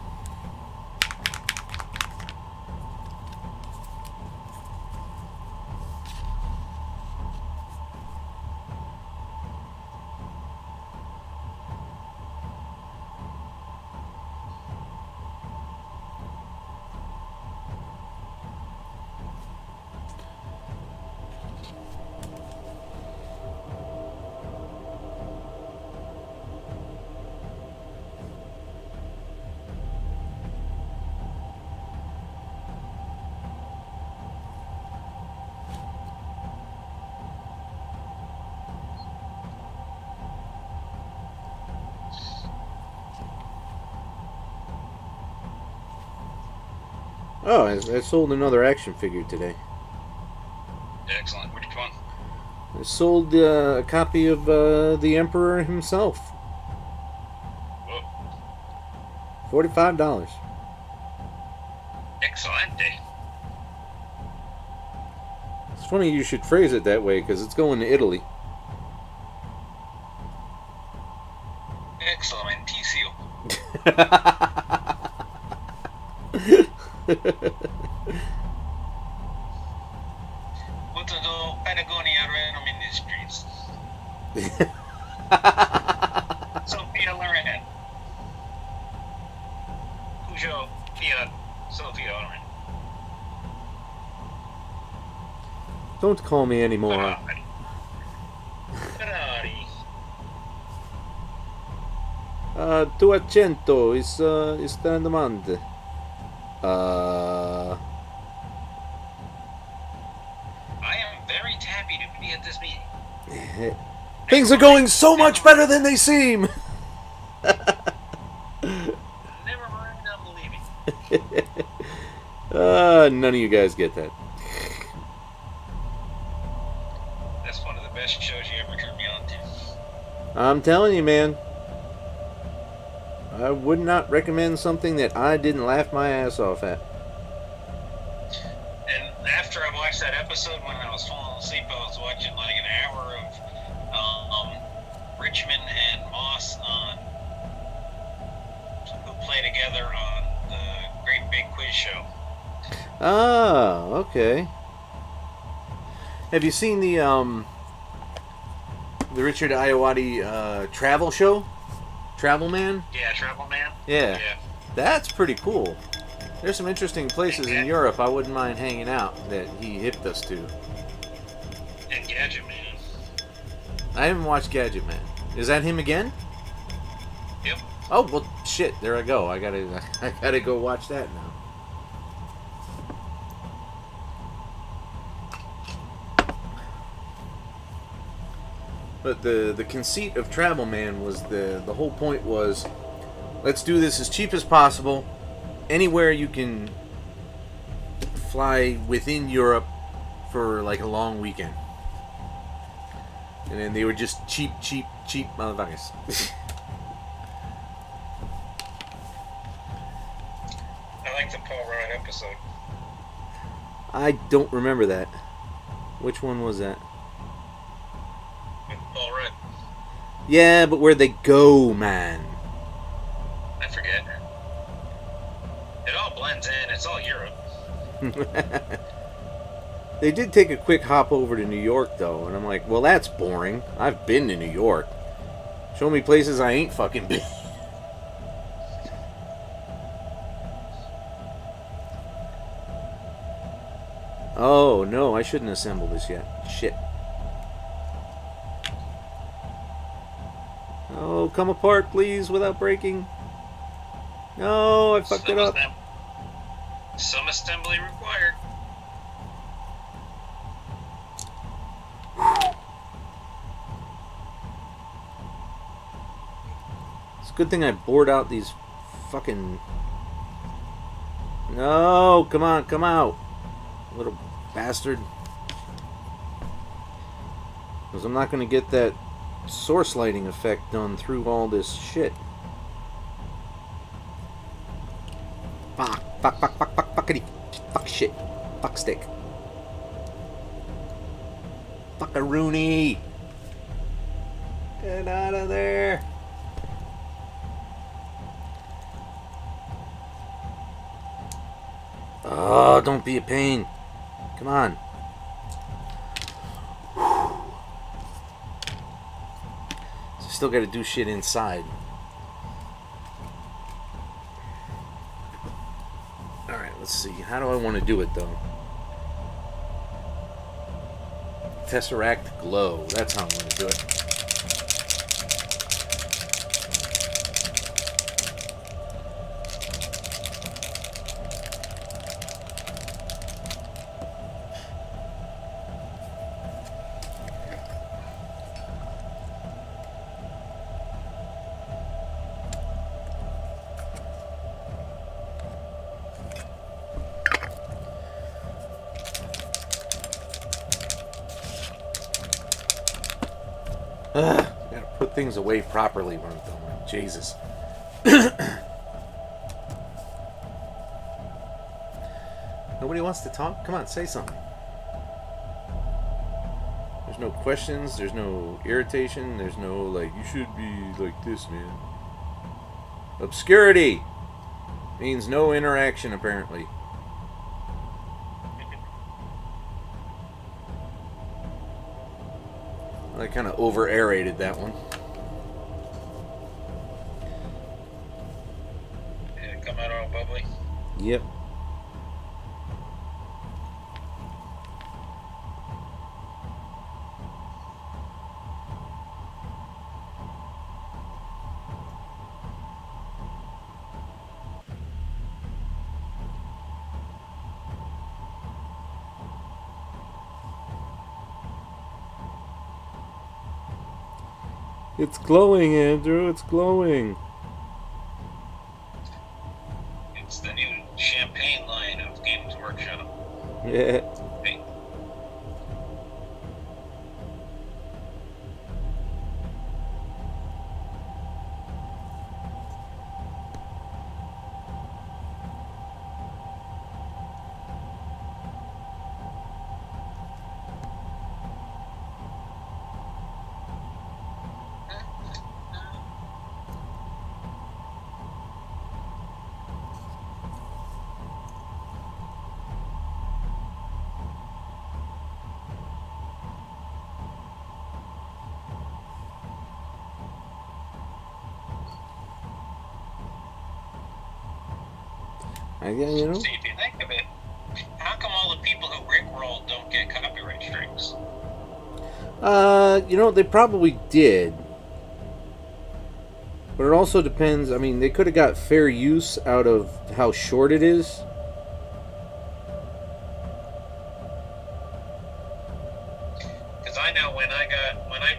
Oh, I sold another action figure today. Excellent. Which one? I sold a copy of the Emperor himself. Whoa. $45. Excellent day. It's funny you should phrase it that way, because it's going to Italy. Excellentissimo. Quanto do Patagonia Random Industries. Sophia Loren. Cujo Fiat Sophia Loren. Don't call me anymore. Ferrari. 200 is the demand. I am very happy to be at this meeting. Things are going so much better than they seem. Never mind, I'm leaving. None of you guys get that. That's one of the best shows you ever turned me on to. I'm telling you, man. I would not recommend something that I didn't laugh my ass off at. And after I watched that episode, when I was falling asleep, I was watching like an hour of Richmond and Moss on together on the Great Big Quiz Show. Oh, okay. Have you seen the Richard Ayoade travel show? Travel Man? Yeah, Travel Man? Yeah. Yeah. That's pretty cool. There's some interesting places in Europe I wouldn't mind hanging out that he hipped us to. And Gadget Man. I haven't watched Gadget Man. Is that him again? Yep. Oh, well, shit. There I go. I gotta go watch that now. But the conceit of Travel Man was the whole point was, let's do this as cheap as possible. Anywhere you can fly within Europe for like a long weekend. And then they were just cheap motherfuckers. I like the Paul Rudd episode. I don't remember that. Which one was that? With Paul Rudd. Yeah, but where'd they go, man? I forget. It all blends in. It's all Europe. They did take a quick hop over to New York, though, and I'm like, well, that's boring. I've been to New York. Show me places I ain't fucking been. Oh, no, I shouldn't assemble this yet. Shit. Oh, come apart, please, without breaking. No, I fucked it up. Some assembly required. It's a good thing I bored out these fucking... No, come on, come out. Little bastard. Because I'm not going to get that source lighting effect done through all this shit. Fuckity. Fuck shit. Fuck stick. Fuckaroony. Get out of there. Oh, don't be a pain. Come on. Still got to do shit inside. Alright, let's see. How do I want to do it, though? Tesseract glow. That's how I'm going to do it. Gotta put things away properly when I'm filming. Jesus. Nobody wants to talk? Come on, say something. There's no questions, there's no irritation, there's no, like, you should be like this, man. Obscurity means no interaction, apparently. I kind of over-aerated that one. Did it come out all bubbly? Yep. It's glowing, Andrew. It's glowing. It's the new champagne line of Games Workshop. Yeah. Hey. You know. See, if you think of it, how come all the people who rickrolled don't get copyright strikes? You know, they probably did. But it also depends. I mean, they could have got fair use out of how short it is. Because I know when I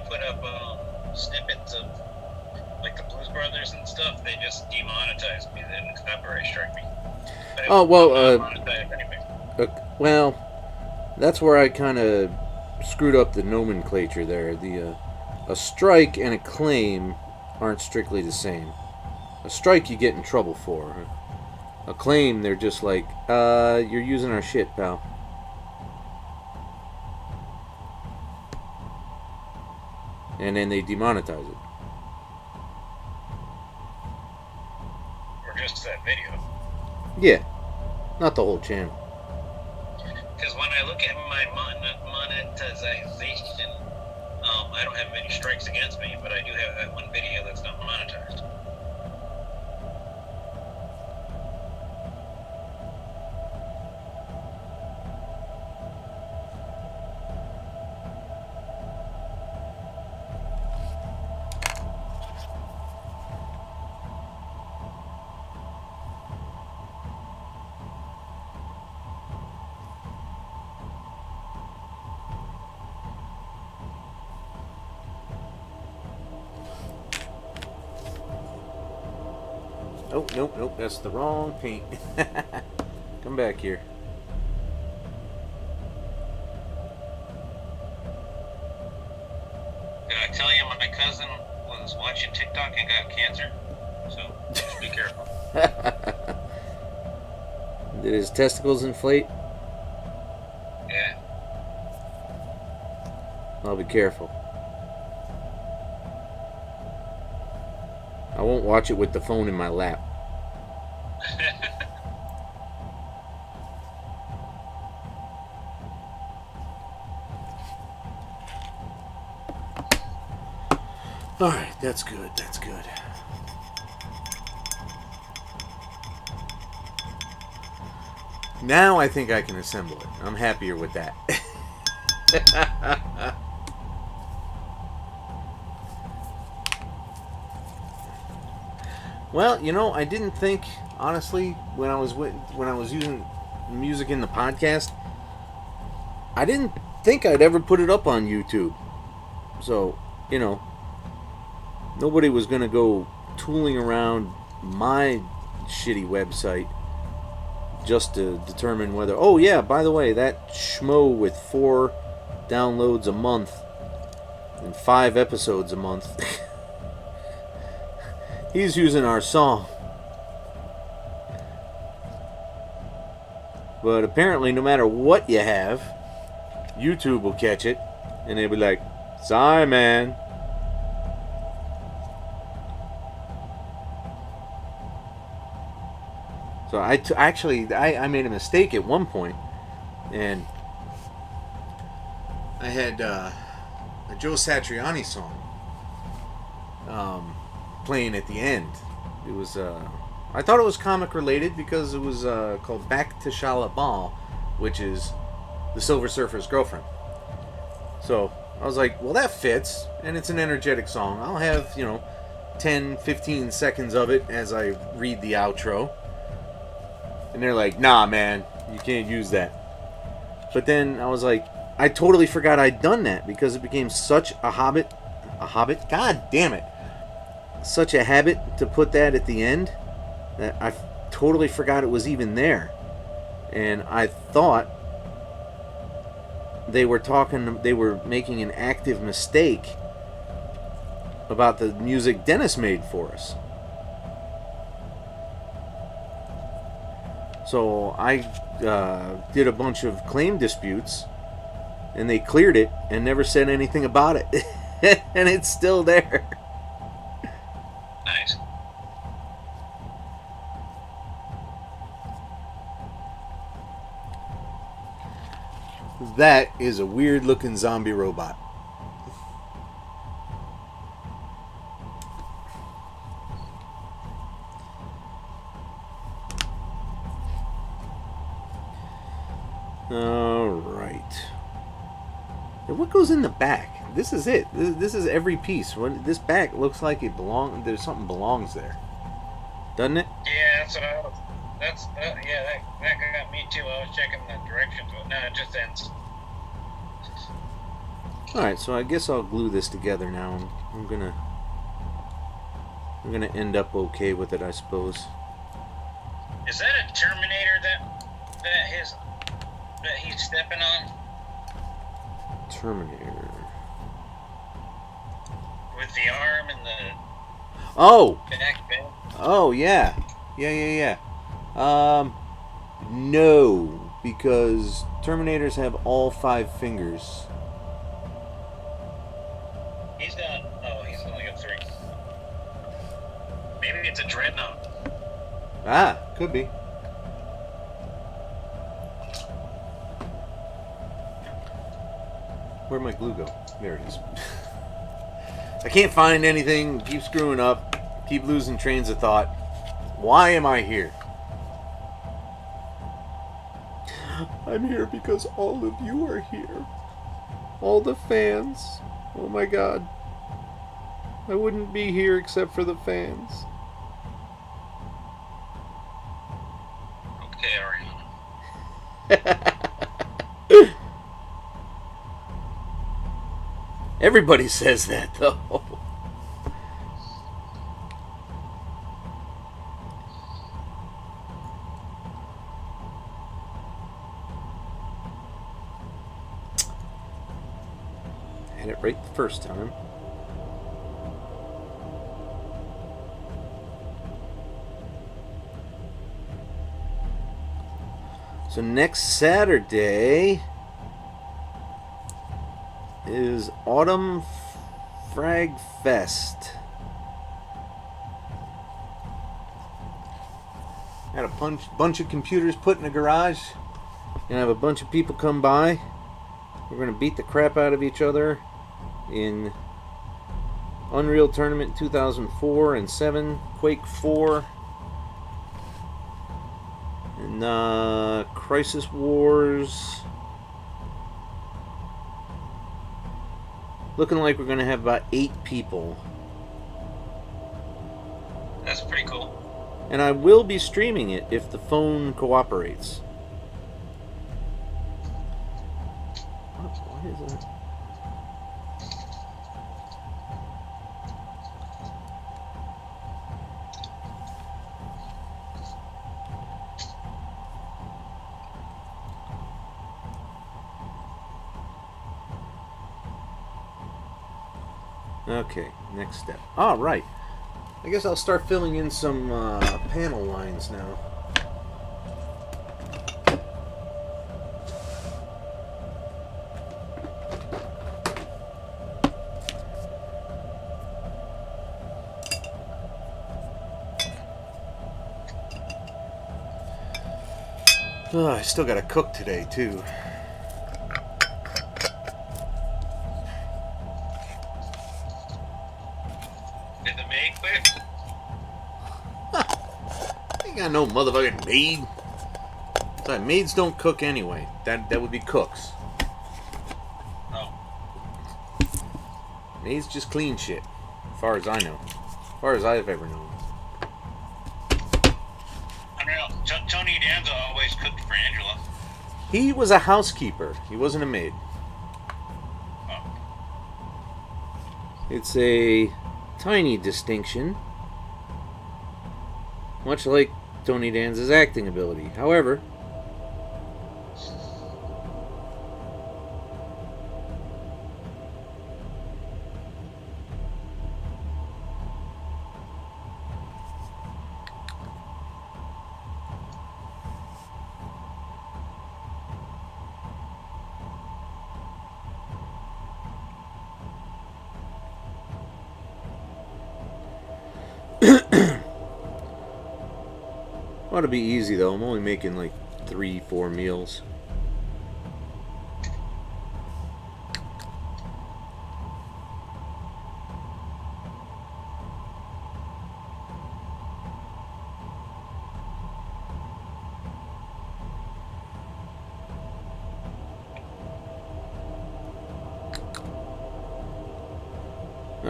put up snippets of like the Blues Brothers and stuff, they just demonetized me. They didn't copyright strike me. But Oh well. anyway. Well, that's where I kind of screwed up the nomenclature there. A strike and a claim aren't strictly the same. A strike you get in trouble for. A claim, they're just like, you're using our shit, pal. And then they demonetize it. Or just that video. Yeah, not the whole channel. Because when I look at my monetization, I don't have any strikes against me, but I do have that one video that's not monetized. Oh, nope, that's the wrong paint. Come back here. Did I tell you my cousin was watching TikTok and got cancer? So just be careful. Did his testicles inflate? Yeah. I'll be careful. I won't watch it with the phone in my lap. Alright, that's good, that's good. Now I think I can assemble it. I'm happier with that. Well, you know, I didn't think, honestly, when I was using music in the podcast, I didn't think I'd ever put it up on YouTube. So, you know, nobody was going to go tooling around my shitty website just to determine whether, oh yeah, by the way, that schmo with 4 downloads a month and 5 episodes a month, he's using our song. But apparently, no matter what you have, YouTube will catch it, and they'll be like, sorry, man. So I made a mistake at one point, and I had a Joe Satriani song playing at the end. It was I thought it was comic related because it was called Back to Shalabal, which is the Silver Surfer's girlfriend. So I was like, well, that fits, and it's an energetic song. I'll have, 10, 15 seconds of it as I read the outro. And they're like, nah, man, you can't use that. But then I was like, I totally forgot I'd done that because it became such a habit, god damn it, such a habit to put that at the end that I totally forgot it was even there. And I thought they were making an active mistake about the music Dennis made for us. So I did a bunch of claim disputes, and they cleared it and never said anything about it. And it's still there. Nice. That is a weird looking zombie robot. Alright. And what goes in the back? This is it. This is every piece. This back looks like it there's something belongs there. Doesn't it? Yeah, that's what I was. That got me too. I was checking the directions, but no, it just ends. Alright, so I guess I'll glue this together now. I'm gonna end up okay with it, I suppose. Is that a Terminator that he's stepping on? Terminator. With the arm and the back bend? Oh, yeah. Yeah. No, because Terminators have all 5 fingers. He's only got 3. Maybe it's a dreadnought. Ah, could be. Where'd my glue go? There it is. I can't find anything. Keep screwing up. Keep losing trains of thought. Why am I here? I'm here because all of you are here. All the fans. Oh my god. I wouldn't be here except for the fans. Okay, Ariana. Everybody says that, though. Had it right the first time. So next Saturday is Autumn Frag Fest. Had a bunch of computers put in the garage. Gonna have a bunch of people come by. We're gonna beat the crap out of each other in Unreal Tournament 2004 and 7, Quake 4, and Crisis Wars. Looking like we're going to have about 8 people. That's pretty cool. And I will be streaming it if the phone cooperates. Why is that? Okay, next step. All right. I guess I'll start filling in some panel lines now. Oh, I still got to cook today, too. Got no motherfucking maid. Sorry, maids don't cook anyway. That would be cooks. Oh. Maids just clean shit, as far as I know. As far as I've ever known. Unreal. Tony Danza always cooked for Angela. He was a housekeeper. He wasn't a maid. Oh. It's a tiny distinction. Much like Tony Danza's acting ability. However, ought to be easy though. I'm only making like 3-4 meals.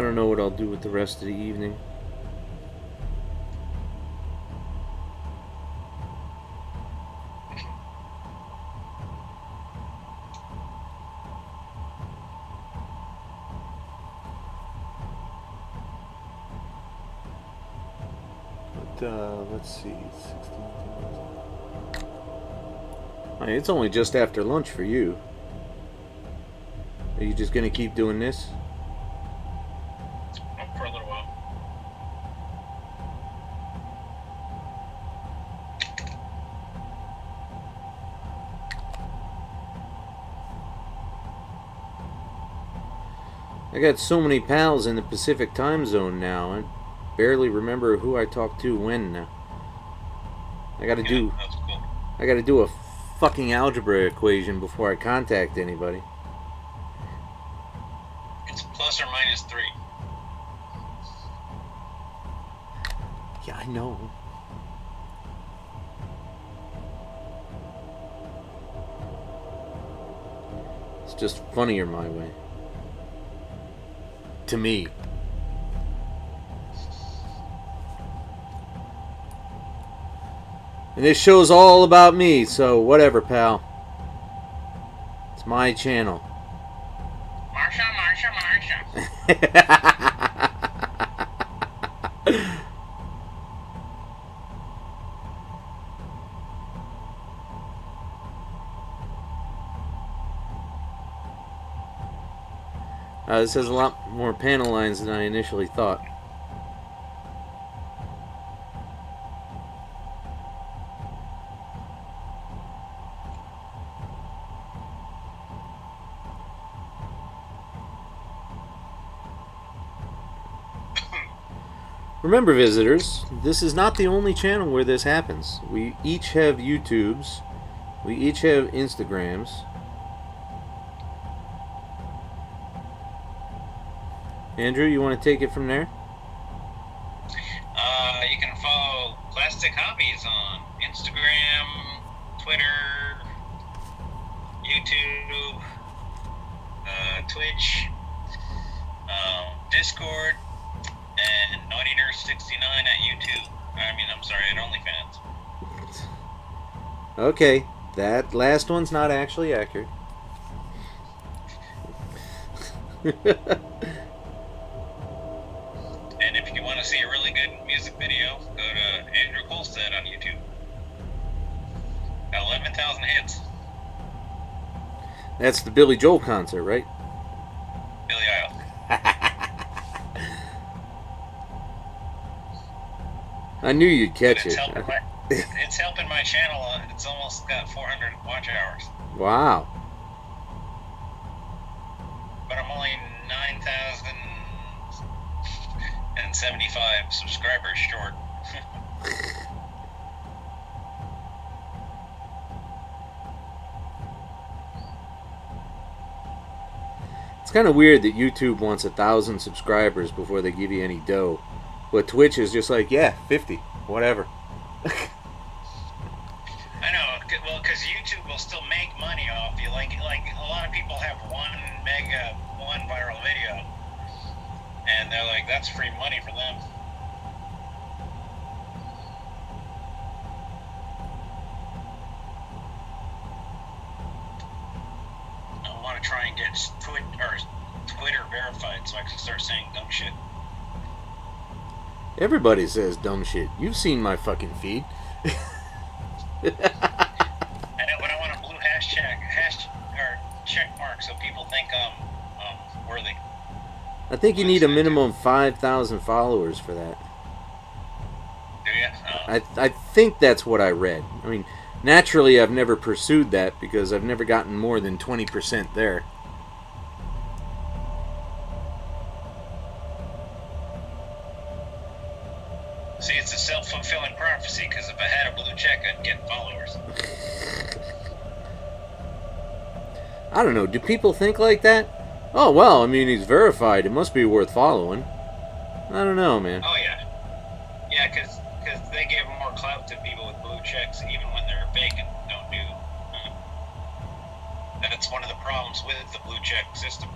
don't know what I'll do with the rest of the evening. Let's see, 16. It's only just after lunch for you. Are you just gonna keep doing this? For a little while. I got so many pals in the Pacific time zone now. I barely remember who I talked to when now. That's cool. I gotta do a fucking algebra equation before I contact anybody. It's plus or minus 3. Yeah, I know. It's just funnier my way. To me. And this show's all about me, so whatever, pal. It's my channel. Marsha. This has a lot more panel lines than I initially thought. Remember, visitors, this is not the only channel where this happens. We each have YouTubes. We each have Instagrams. Andrew, you want to take it from there? You can follow Plastic Hobbies on Instagram, Twitter, YouTube, Twitch, Discord, and Naughty Nurse 69 at YouTube. I'm sorry, at OnlyFans. Okay, that last one's not actually accurate. And if you want to see a really good music video, go to Andrew Kolstad on YouTube. 11,000 hits. That's the Billy Joel concert, right? Billy Idol. I knew you'd catch It's it. it's helping my channel. It's almost got 400 watch hours. Wow. But I'm only 9,075 subscribers short. It's kind of weird that YouTube wants 1,000 subscribers before they give you any dough. But Twitch is just like, yeah, 50, whatever. I know, well, because YouTube will still make money off you. Like a lot of people have one viral video, and they're like, that's free money for them. I want to try and get Twitter verified so I can start saying dumb shit. Everybody says dumb shit. You've seen my fucking feed. I know, but I want a blue hash or check mark so people think I'm worthy. I think you need a minimum of 5,000 followers for that. Do you? I think that's what I read. I mean, naturally, I've never pursued that because I've never gotten more than 20% there. See, it's a self-fulfilling prophecy, because if I had a blue check, I'd get followers. I don't know. Do people think like that? Oh, well, I mean, he's verified. It must be worth following. I don't know, man. Oh, yeah. Yeah, because they give more clout to people with blue checks, even when they're fake and don't do. That's one of the problems with the blue check system.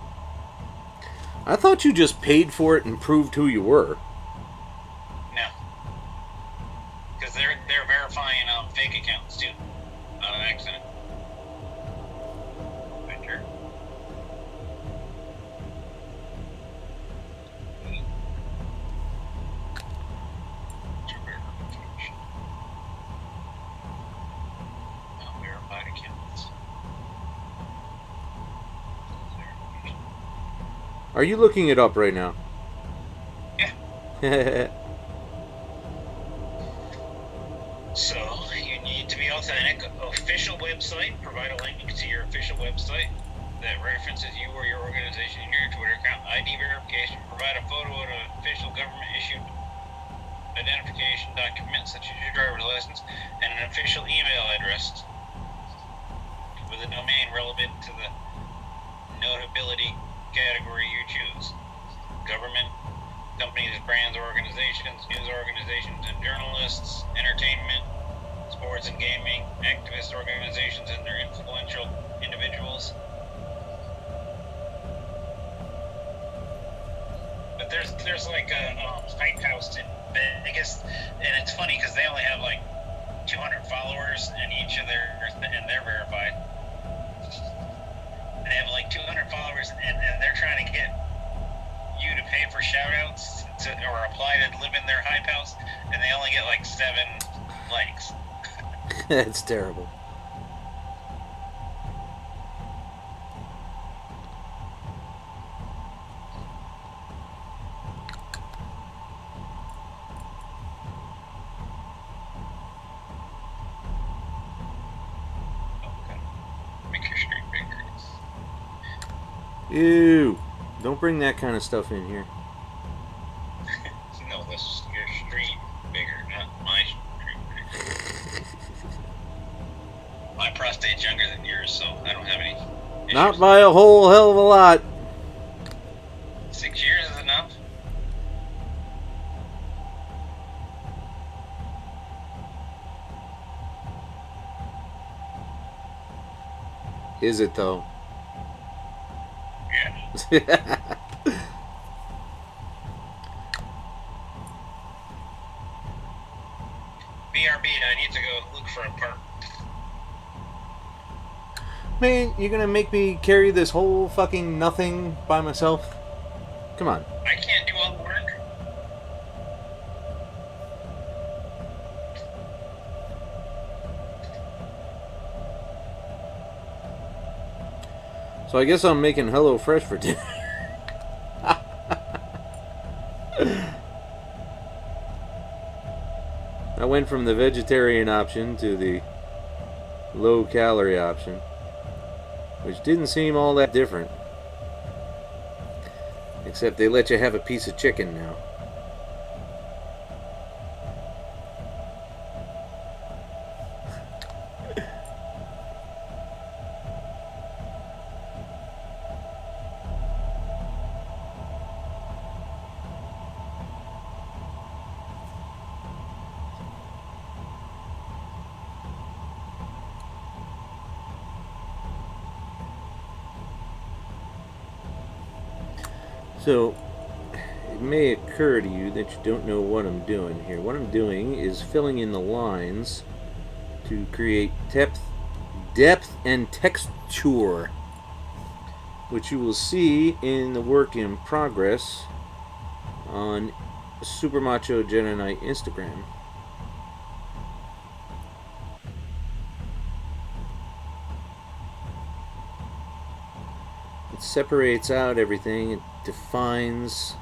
I thought you just paid for it and proved who you were. No. Because they're verifying fake accounts, too. On an accident. Enter. Verified accounts. Are you looking it up right now? Yeah. So, you need to be authentic. Official website. Provide a link to your official website that references you or your organization in your Twitter account. ID verification. Provide a photo of an official government-issued identification document, such as your driver's license, and an official email address with a domain relevant to the notability category you choose. Government, companies, brands, organizations, news organizations, and journalists, entertainment, sports and gaming, activist organizations, and their influential individuals. But there's like a hype house in Vegas, and it's funny because they only have like 200 followers, and they're verified. They have like 200 followers, and they're trying to get you to pay for shout-outs or apply to live in their hype house, and they only get like 7 likes. That's terrible. Okay. Make your screen bigger. Ew. Don't bring that kind of stuff in here. No, that's your street bigger, not my street bigger. My prostate's younger than yours, so I don't have any issues. Not by a whole hell of a lot. 6 years is enough. Is it though? Yeah. BRB, I need to go look for a part. Man, you're gonna make me carry this whole fucking nothing by myself? Come on. I can't do all the work. So I guess I'm making HelloFresh for dinner. I went from the vegetarian option to the low-calorie option, which didn't seem all that different. Except they let you have a piece of chicken now. So, it may occur to you that you don't know what I'm doing here. What I'm doing is filling in the lines to create depth and texture, which you will see in the work in progress on Super Macho Jedi Knight Instagram. It separates out everything. It defines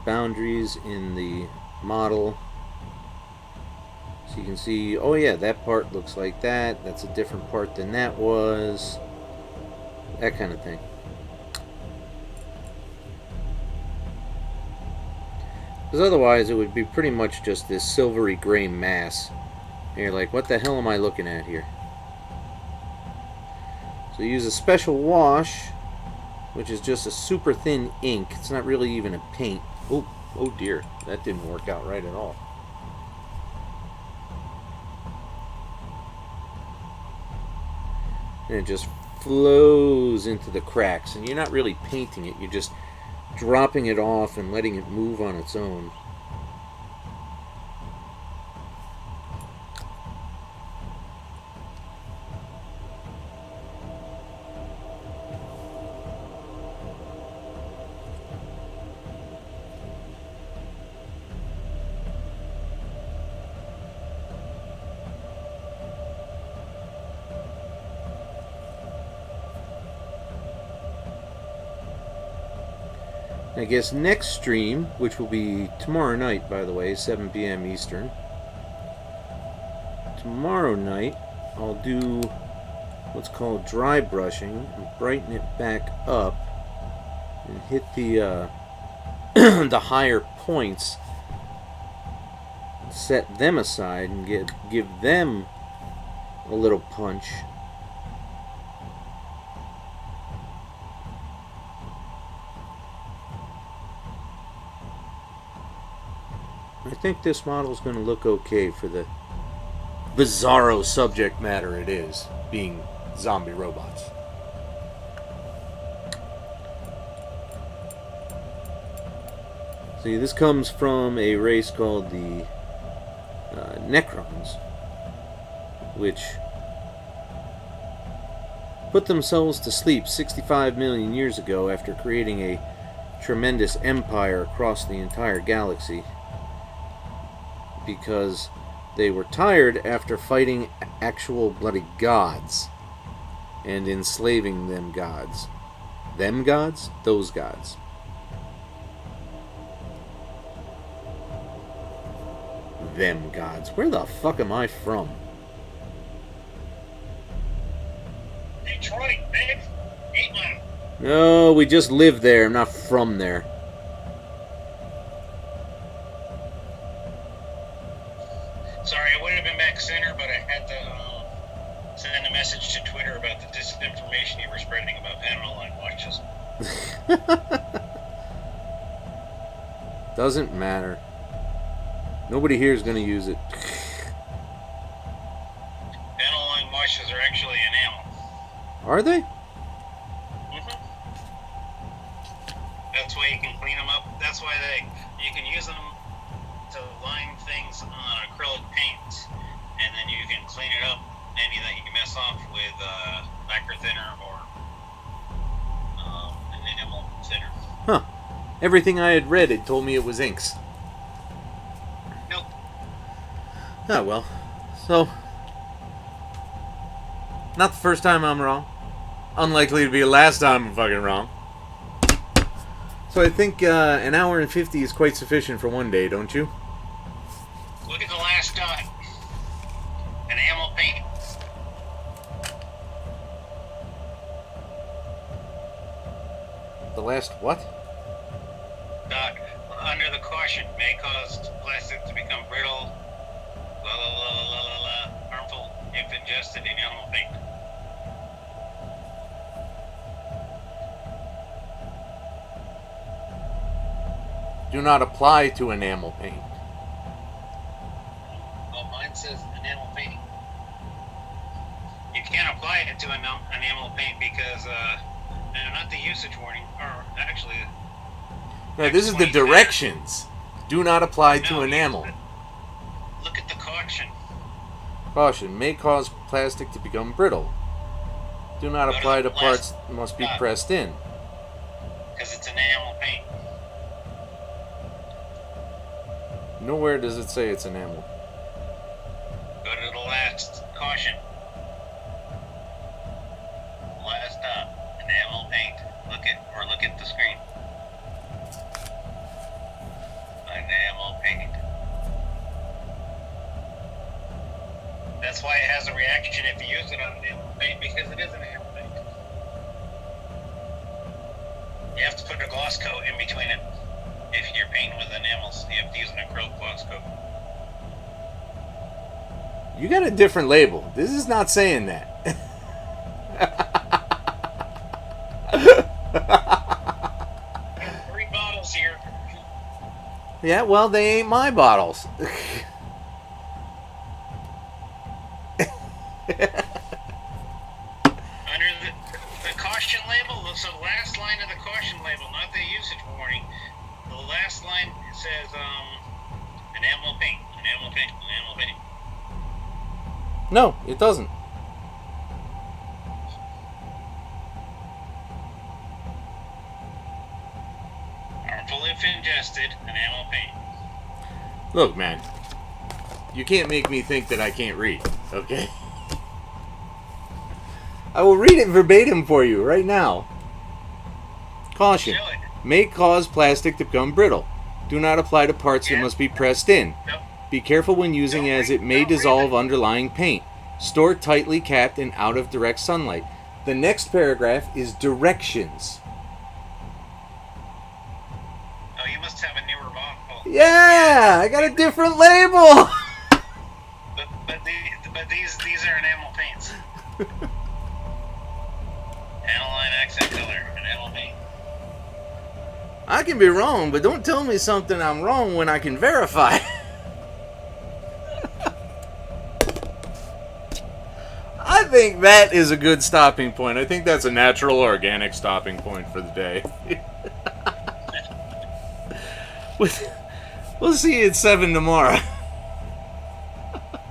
boundaries in the model. So you can see, oh yeah, that part looks like that. That's a different part than that was. That kind of thing. Because otherwise it would be pretty much just this silvery gray mass. And you're like, what the hell am I looking at here? So you use a special wash, which is just a super thin ink. It's not really even a paint. Oh dear, that didn't work out right at all. And it just flows into the cracks, and you're not really painting it, you're just dropping it off and letting it move on its own. I guess next stream, which will be tomorrow night, by the way, 7 p.m. Eastern. Tomorrow night, I'll do what's called dry brushing and brighten it back up and hit the the higher points, set them aside and give them a little punch. I think this model is going to look okay for the bizarro subject matter it is, being zombie robots. See, this comes from a race called the Necrons, which put themselves to sleep 65 million years ago after creating a tremendous empire across the entire galaxy, because they were tired after fighting actual bloody gods and enslaving them gods. Them gods? Those gods. Them gods. Where the fuck am I from? Detroit, babe. 8 Mile. No, we just live there. I'm not from there. Sorry, I would have been back sooner, but I had to send a message to Twitter about the disinformation you were spreading about panel line watches. Doesn't matter. Nobody here is going to use it. Panel line washes are actually enamel. Are they? Mm-hmm. That's why you can clean them up. That's why you can use them to line things on acrylic paint, and then you can clean it up, any that you mess off with lacquer thinner or enamel thinner. Huh. Everything I had read had told me it was inks. Nope. Oh well. So, not the first time I'm wrong. Unlikely to be the last time I'm fucking wrong. So I think an hour and 50 is quite sufficient for one day, don't you? Look at the last dot. Enamel paint. The last what? Dot. Under the caution, may cause plastic to become brittle. La la la la la la la. Harmful if ingested enamel paint. Do not apply to enamel paint. Well, mine says enamel paint. You can't apply it to enamel paint because, not the usage warning, or actually... No, this is the directions. Do not apply to enamel. Look at the caution. Caution, may cause plastic to become brittle. Do not apply to parts that must be pressed in. Because it's enamel paint. Nowhere does it say it's enamel. Go to the last caution. Last stop. Enamel paint. Look at the screen. Enamel paint. That's why it has a reaction if you use it on enamel paint, because it is enamel paint. You have to put a gloss coat in between it. If you're painting with enamels, you have to use an acrylic gloss coat. You got a different label. This is not saying that. Three bottles here. Yeah, well, they ain't my bottles. So the last line of the caution label, not the usage warning. The last line says enamel paint, enamel paint, enamel paint. No, it doesn't. Harmful if ingested, enamel paint. Look, man. You can't make me think that I can't read, okay? I will read it verbatim for you right now. Caution. May cause plastic to become brittle. Do not apply to parts that must be pressed in. Nope. Be careful when using as it may dissolve underlying paint. Store tightly capped and out of direct sunlight. The next paragraph is directions. Oh, you must have a newer model. Yeah, I got a different label. But these are enamel paints. Aniline accent color, enamel paint. I can be wrong, but don't tell me something I'm wrong when I can verify. I think that is a good stopping point. I think that's a natural, organic stopping point for the day. We'll see you at 7 tomorrow.